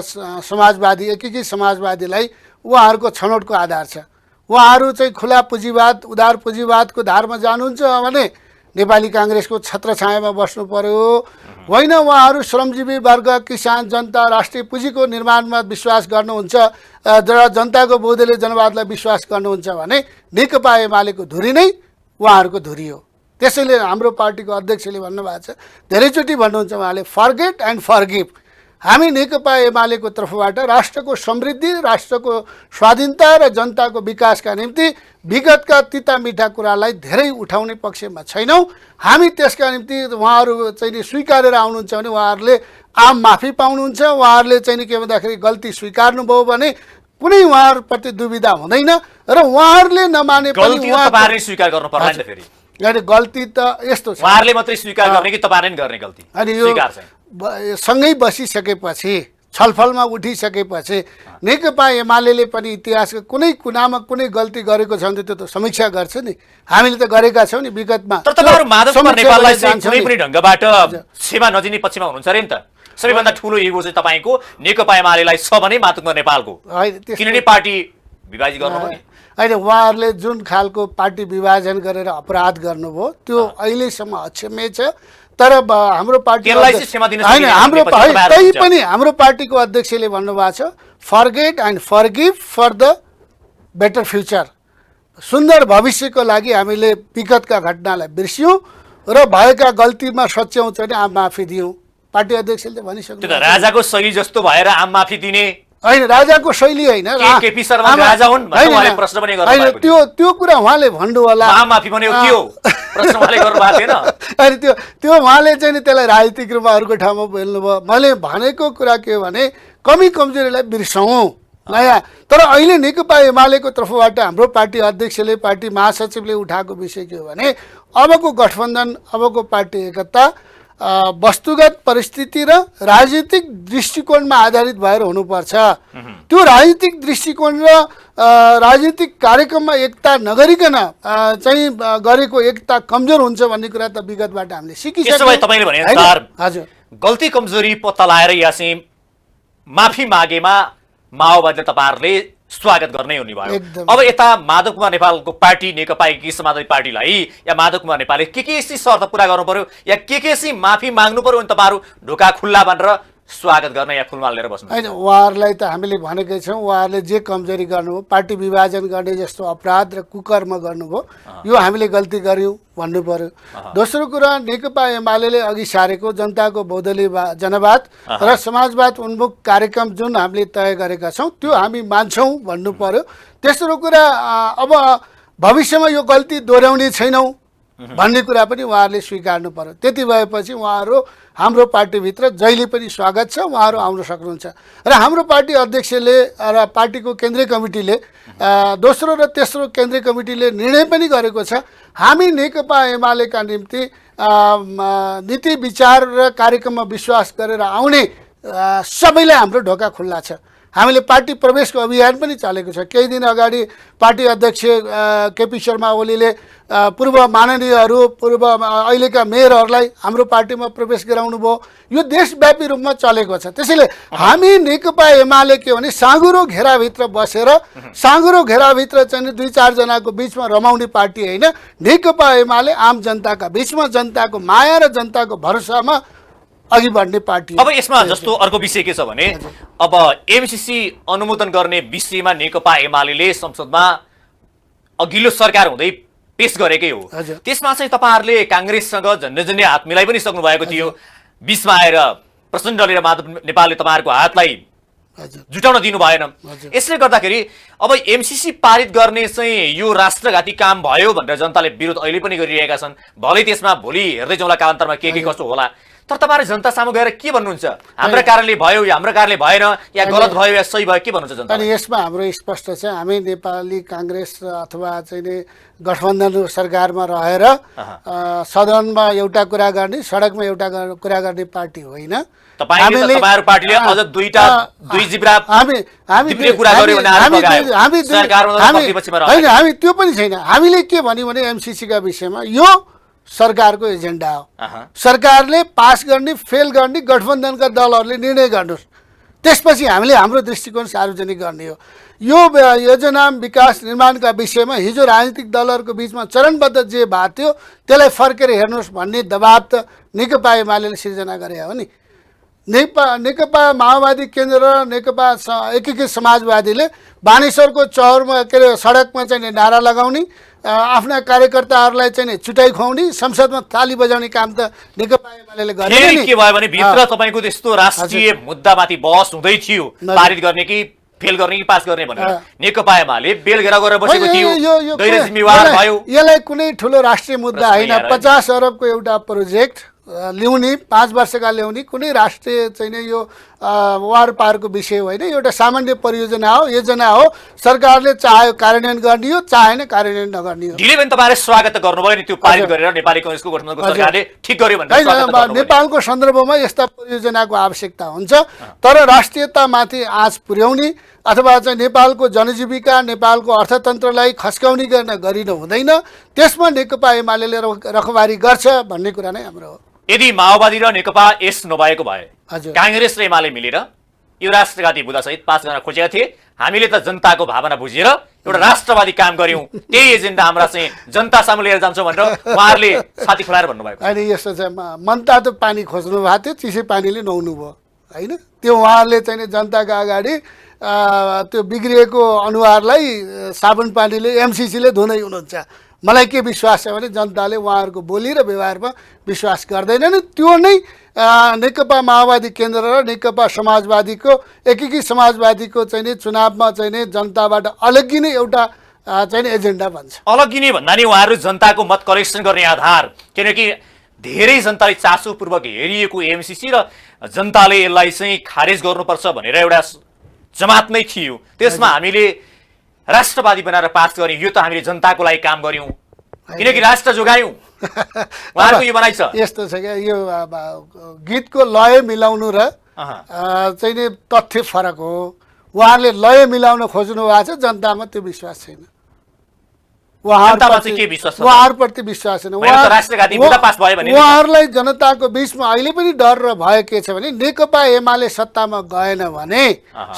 [SPEAKER 1] समाजवादी एकीकृत समाजवादीलाई उहाँहरूको छनौटको आधार छ। उहाँहरू चाहिँ खुला पुँजीवाद उदार पुँजीवादको धारमा जानुहुन्छ भने नेपाली काङ्ग्रेसको छत्रछायामा बस्नु पर्यो, होइन उहाँहरू श्रमजीवी वर्ग, किसान, जनता, राष्ट्रिय पुँजीको निर्माणमा विश्वास गर्नुहुन्छ र जनताको बौद्धले जनवादलाई विश्वास गर्नुहुन्छ भने नेकपा एमालेको धुरी नै उहाँहरूको धुरी हो। त्यसैले हाम्रो पार्टीको अध्यक्षले भन्नुभएको छ, धेरैचोटि भन्नुहुन्छ उहाँले, फर्गेट एन्ड फर्गिभ। हामी नेकपा एमालेको तर्फबाट राष्ट्रको समृद्धि, राष्ट्रको स्वाधीनता र जनताको विकासका निम्ति विगतका तिता मिठा कुरालाई धेरै उठाउने पक्षमा छैनौँ। हामी त्यसका निम्ति उहाँहरू चाहिँ नि स्वीकारेर आउनुहुन्छ भने उहाँहरूले आम माफी पाउनुहुन्छ, उहाँहरूले चाहिँ नि के भन्दाखेरि गल्ती स्वीकार्नुभयो भने कुनै उहाँहरूप्रति दुविधा हुँदैन, र उहाँहरूले नमाने पनि
[SPEAKER 2] उहाँहरूले स्वीकार गर्नु पर्ला नि त। फेरि
[SPEAKER 1] गल्ती त यस्तो छ,
[SPEAKER 2] उहाँहरूले मात्रै स्वीकार गर्ने कि तपाईँहरूले गर्ने गल्ती?
[SPEAKER 1] अनि यो सँगै बसिसकेपछि छलफलमा उठिसकेपछि नेकपा एमाले पनि इतिहासको कुनै कुनामा कुनै गल्ती गरेको छ भने त्यो त समीक्षा गर्छ नि, हामीले त गरेका छौँ नि विगतमा।
[SPEAKER 2] तर तपाईँहरू माधव कुमार नेपाललाई चाहिँ कुनै पनि ढङ्गबाट सेवा नदिने पक्षमा हुनुहुन्छ अरे नि त। सबैभन्दा ठुलो इगो चाहिँ तपाईँको नेकपा एमालेलाई छ भने माधव कुमार नेपालको, किनभने पार्टी विभाजित गर्नुभयो नि।
[SPEAKER 1] होइन, उहाँहरूले जुन खालको पार्टी विभाजन गरेर अपराध गर्नुभयो त्यो अहिलेसम्म अक्षम्य छ। तर हाम्रो पार्टी होइन, तै पनि हाम्रो पार्टीको अध्यक्षले भन्नुभएको छ, forget and forgive for the better future. सुन्दर भविष्यको लागि हामीले विगतका घटनालाई बिर्स्यौँ र भएका गल्तीमा सच्याउँ चाहिँ आम माफी दियौँ। पार्टी अध्यक्षले भनिसक्नु
[SPEAKER 2] राजाको शैली जस्तो भएर आम माफी दिने
[SPEAKER 1] होइन राजाको शैली होइन
[SPEAKER 2] केपी शर्मा राजा हुन् भनेर उहाँले प्रश्न पनि गर्नु भएको
[SPEAKER 1] त्यो त्यो कुरा उहाँले भन्नु होला
[SPEAKER 2] महामाफी भने के हो प्रश्न उहाँले गर्नु भएको थिएन
[SPEAKER 1] अनि त्यो उहाँले चाहिँ नि त्यसलाई राजनीतिक रूपमा अरूको ठाउँमा बोल्नुभयो मैले भनेको कुरा के हो भने कमी कमजोरीलाई बिर्सौँ नयाँ तर अहिले नेकपा एमालेको तर्फबाट हाम्रो पार्टी अध्यक्षले पार्टी महासचिवले उठाएको विषय के हो भने अबको गठबन्धन अबको पार्टी एकता वस्तुगत परिस्थिति र राजनीतिक दृष्टिकोणमा आधारित भएर हुनुपर्छ त्यो राजनीतिक दृष्टिकोण र राजनीतिक कार्यक्रममा एकता नगरिकन चाहिँ गरेको एकता कमजोर हुन्छ भन्ने कुरा त विगतबाट हामीले सिकिसक्यौँ
[SPEAKER 2] तपाईले भने अनुसार
[SPEAKER 1] हजुर
[SPEAKER 2] गल्ती कमजोरी पत्ता लगाएर या चाहिँ माफी मागेमा माओवादीले तपाईहरुले स्वागत गर्नै हुने भयो अब यता माधव कुमार नेपालको पार्टी नेकपा एकीकृत समाजवादी पार्टीलाई या माधव कुमार नेपालले के शर्त पूरा गर्नु पर्यो या के चाहिँ माफी माग्नु पर्यो भने तपाईहरु ढोका खुल्ला भनेर स्वागत गर्न या फुलमाल लिएर बस्नु
[SPEAKER 1] हैन उहाँहरुलाई त हामीले भनेकै छौं उहाँहरुले जे कमजोरी गर्नुभयो पार्टी विभाजन गर्ने जस्तो अपराध र कुकर्म गर्नुभयो यो हामीले गल्ती गर्यौं भन्नु पर्यो दोस्रो कुरा नेकपा एमालेले अघि सारेको जनताको बहुदलीय जनवाद र समाजवाद उन्मुख कार्यक्रम जुन हामीले तय गरेका छौं त्यो हामी मान्छौं भन्नु पर्यो तेस्रो कुरा अब भविष्यमा यो गल्ती दोहोर्याउने छैनौं भन्ने कुरा पनि उहाँहरूले स्वीकार्नु पर्यो त्यति भएपछि उहाँहरू हाम्रो पार्टीभित्र जहिले पनि स्वागत छ उहाँहरू आउन सक्नुहुन्छ र हाम्रो पार्टी अध्यक्षले र पार्टीको केन्द्रीय कमिटीले दोस्रो र तेस्रो केन्द्रीय कमिटीले निर्णय पनि गरेको छ हामी नेकपा एमालेका निम्ति नीति विचार र कार्यक्रममा विश्वास गरेर आउने सबैलाई हाम्रो ढोका खुल्ला छ हामीले पार्टी प्रवेशको अभियान पनि चलेको छ केही दिन अगाडि पार्टी अध्यक्ष केपी शर्मा ओलीले पूर्व माननीयहरू पूर्व अहिलेका मेयरहरूलाई हाम्रो पार्टीमा प्रवेश गराउनु भयो यो देशव्यापी रूपमा चलेको छ त्यसैले हामी नेकपा एमाले के भने साँगुरो घेराभित्र बसेर साँगुरो घेराभित्र चाहिँ दुई चार जनाको बीचमा रमाउने पार्टी होइन नेकपा एमाले आम जनताका बीचमा जनताको माया र जनताको भरोसामा अघि बढ्ने पार्टी
[SPEAKER 2] अब यसमा जस्तो अर्को विषय के छ भने अब एमसीसी अनुमोदन गर्ने विषयमा नेकपा एमालेले संसदमा अघिल्लो सरकार हुँदै पेश गरेकै हो त्यसमा चाहिँ तपाईहरुले कांग्रेससँग झन्डै हात मिलाइ पनि सक्नु भएको थियो बीचमा आएर प्रचण्डले र माधव नेपालले तपाईहरुको हातलाई जुटाउन दिनु भएन यसले गर्दाखेरि अब एमसीसी पारित गर्ने चाहिँ यो राष्ट्रघाती काम भयो भनेर जनताले विरोध अहिले पनि गरिरहेका छन् भलै त्यसमा भोलि हेर्दै जाउँला कालान्तरमा के कस्तो होला तर तपाईहरु जनता सामु गएर के भन्नुहुन्छ हाम्रो कारणले भयो या हाम्रो कारणले भएन या गलत भयो या सही भयो के भन्नुहुन्छ जनता
[SPEAKER 1] अनि यसमा हाम्रो स्पष्ट छ हामी नेपाली कांग्रेस अथवा चाहिँ गठबन्धन सरकारमा रहेर सदनमा एउटा कुरा गर्ने सडकमा एउटा कुरा गर्ने पार्टी होइन
[SPEAKER 2] तपाईहरु पार्टीले अझ दुई जिब्रा
[SPEAKER 1] हामी
[SPEAKER 2] कुरा गर्यो भने
[SPEAKER 1] हामी होइन हामी त्यो पनि छैन हामीले के भन्यो भने एमसीसी का विषयमा यो सरकारको एजेन्डा हो सरकारले पास गर्ने फेल गर्ने गठबन्धनका दलहरूले निर्णय गर्नुस् त्यसपछि हामीले हाम्रो दृष्टिकोण सार्वजनिक गर्ने हो यो योजना विकास निर्माणका विषयमा हिजो राजनीतिक दलहरूको बीचमा चरणबद्ध जे भएको थियो त्यसलाई फर्केर हेर्नुस् भन्ने दबाब त नेकपा एमालेले सिर्जना गरे हो नि नेकपा माओवादी केन्द्र र नेकपा एकीकृत समाजवादीले बानेश्वरको चौरमा के अरे सडकमा चाहिँ नारा लगाउने आफ्ना कार्यकर्ताहरूलाई चाहिँ छुटाइ खुवाउने संसदमा ताली बजाउने काम त नेकपा एमालेले गरे नि
[SPEAKER 2] के भयो भने भित्र तपाईको त्यस्तो राष्ट्रिय मुद्दामाथि बहस हुँदै थियो पारित गर्ने कि फेल गर्ने कि पास गर्ने भनेर नेकपा एमाले बेलघेरा गरेर बसेको थियो गैर जिम्मेवार भयो
[SPEAKER 1] यसलाई कुनै ठुलो राष्ट्रिय मुद्दा होइन 50 अरबको एउटा प्रोजेक्ट ल्याउने 5 वर्षका ल्याउने कुनै राष्ट्रिय चाहिँ यो वार पारको विषय होइन एउटा सामान्य परियोजना हो योजना हो सरकारले चाह्यो कार्यान्वयन गर्ने हो चाहेन कार्यान्वयन नगर्ने हो
[SPEAKER 2] ढिलै पनि तपाईहरुले स्वागत त गर्नुभयो नि त्यो पारित गरेर नेपाली कांग्रेसको गठबन्धनको सरकारले ठीक गर्यो भनेर स्वागत गर्नुभयो
[SPEAKER 1] नेपालको सन्दर्भमा यस्ता परियोजनाको आवश्यकता हुन्छ तर राष्ट्रियतामाथि आँच पुर्याउने अथवा चाहिँ नेपालको जनजीविका नेपालको अर्थतन्त्रलाई खस्काउने गरिन हुँदैन त्यसमा नेकपा एमालेले रखवारी गर्छ भन्ने कुरा नै हाम्रो हो
[SPEAKER 2] यदि माओवादी र नेकपा यस नभएको भए कांग्रेस र एमाले मिलेर यो राष्ट्रघाती बुदासहित पास गर्न खोजेका थिए हामीले त जनताको भावना बुझेर एउटा राष्ट्रवादी काम गर्यौं त्यही एजेन्डा हाम्रा चाहिँ जनता सामु लिएर जान्छौं भनेर उहाँहरूले छाती फुलाएर भन्नुभएको
[SPEAKER 1] अनि यस्तो चाहिँ मनतातो पानी खोज्नु भएको थियो चिसै पानीले नुहाउनु भयो हैन त्यो उहाँहरूले चाहिँ जनताका अगाडि त्यो बिग्रिएको अनुहारलाई साबुन पानीले एमसीसीले धुनै हुनुहुन्छ मलाई के विश्वास छ भने जनताले उहाँहरूको बोली र व्यवहारमा विश्वास गर्दैनन्। त्यो नै नेकपा माओवादी केन्द्र र नेकपा समाजवादीको एकीकृत समाजवादीको चाहिँ नि चुनावमा चाहिँ नि जनताबाट अलग्गिने एउटा चाहिँ नि एजेन्डा भन्छ।
[SPEAKER 2] अलग्गिने भन्दा नि उहाँहरू जनताको मत कलेक्सन गर्ने आधार, किनकि धेरै जनताले चासोपूर्वक हेरिएको एमसीसी र जनताले यसलाई चाहिँ खारेज गर्नुपर्छ भनेर एउटा जमात नै थियो। त्यसमा हामीले राष्ट्रवादी बनाएर पास गर्यौँ, यो त हामीले जनताको लागि काम गर्यौँ, किनकि राष्ट्र जोगायौँ। उहाँहरूको यो भनाइ छ।
[SPEAKER 1] यस्तो छ क्या, यो गीतको लय मिलाउनु र चाहिँ नि तथ्य फरक हो। उहाँहरूले लय मिलाउन खोज्नु भएको छ, जनतामा त्यो विश्वास छैन। उहाँहरूप्रति विश्वास छैन। उहाँहरूलाई जनताको बिचमा अहिले पनि डर र भय के छ भने नेकपा एमाले सत्तामा गएन भने,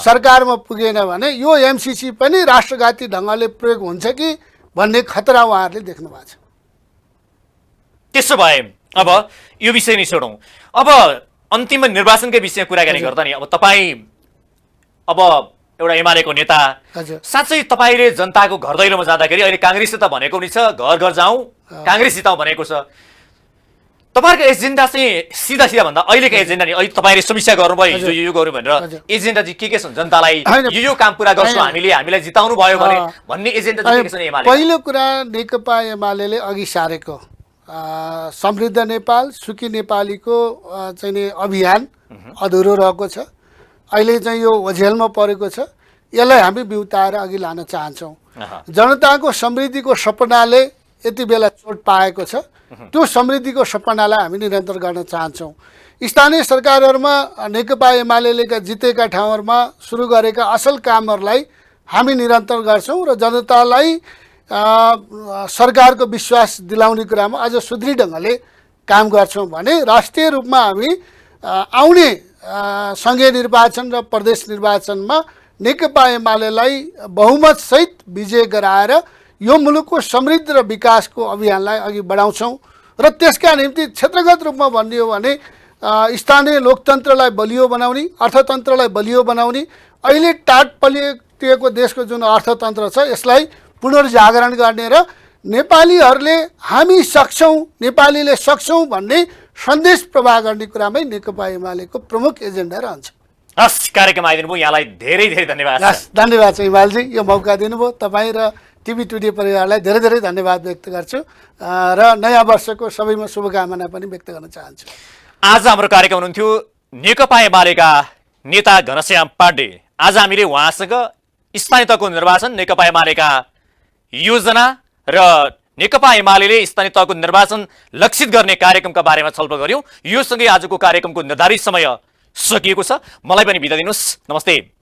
[SPEAKER 1] सरकारमा पुगेन भने यो एमसीसी पनि राष्ट्रघाती ढङ्गले प्रयोग हुन्छ कि भन्ने खतरा उहाँहरूले देख्नु भएको छ।
[SPEAKER 2] त्यसो भए अब यो विषय नै छोडौँ। अब अन्तिम निर्वाचनकै विषय कुराकानी गर्दा नि अब तपाईँ अब एउटा एमालेको नेता, साँच्चै तपाईँले जनताको घर दैलोमा जाँदाखेरि अहिले काङ्ग्रेसले त भनेको नि छ घर घर जाउँ काङ्ग्रेस जिताउँ भनेको छ। तपाईँहरूको एजेन्डा चाहिँ सिधा सिधा भन्दा अहिलेको एजेन्डा नि अहिले तपाईँले समीक्षा गर्नुभयो, हिजो यो गर्नु भनेर एजेन्डा चाहिँ के छन्? जनतालाई यो काम पुरा गर्छौँ हामीले, हामीलाई जिताउनु भयो भने भन्ने एजेन्डा चाहिँ के छन् एमाले?
[SPEAKER 1] पहिलो कुरा नेकपा एमाले अघि सारेको समृद्ध नेपाल सुखी नेपालीको चाहिँ नि अभियान अधुरो रहेको छ। अहिले चाहिँ यो ओझेलमा परेको छ। यसलाई हामी बिउताएर अघि लान चाहन्छौँ। जनताको समृद्धिको सपनाले यति बेला चोट पाएको छ, त्यो समृद्धिको सपनालाई हामी निरन्तर गर्न चाहन्छौँ। स्थानीय सरकारहरूमा नेकपा एमाले जितेका ठाउँहरूमा सुरु गरेका असल कामहरूलाई हामी निरन्तर गर्छौँ र जनतालाई सरकारको विश्वास दिलाउने कुरामा अझ सुदृढ ढङ्गले काम गर्छौँ भने राष्ट्रिय रूपमा हामी आउने सङ्घीय निर्वाचन र प्रदेश निर्वाचनमा नेकपा एमालेलाई बहुमतसहित विजय गराएर यो मुलुकको समृद्धि र विकासको अभियानलाई अघि बढाउँछौँ र त्यसका निम्ति क्षेत्रगत रूपमा भन्ने हो भने स्थानीय लोकतन्त्रलाई बलियो बनाउने, अर्थतन्त्रलाई बलियो बनाउने, अहिले टाट पलिएको देशको जुन अर्थतन्त्र छ यसलाई पुनर्जागरण गर्ने र नेपालीहरूले हामी सक्छौँ, नेपालीले सक्छौँ भन्ने सन्देश प्रवाह गर्ने कुरामै नेकपा एमालेको प्रमुख एजेन्डा रहन्छ।
[SPEAKER 2] हस्, कार्यक्रम आइदिनु भयो, यहाँलाई धेरै धेरै धन्यवाद।
[SPEAKER 1] धन्यवाद छ हिमालजी, यो मौका दिनुभयो। तपाईँ र टिभी टुडे परिवारलाई धेरै धेरै धन्यवाद व्यक्त गर्छु र नयाँ वर्षको सबैमा शुभकामना पनि व्यक्त गर्न चाहन्छु।
[SPEAKER 2] आज हाम्रो कार्यक्रम हुनुहुन्थ्यो नेकपा एमालेका नेता घनश्याम पाण्डे। आज हामीले उहाँसँग स्थानीय तहको निर्वाचन, नेकपा एमालेका योजना र नेकपा एमाले स्थानीय तहको निर्वाचन लक्षित गर्ने कार्यक्रमका बारेमा छलफल गर्यौं। यो सँगै आजको कार्यक्रमको निर्धारित समय सकिएको छ। मलाई पनि बिदा दिनुहोस्। नमस्ते।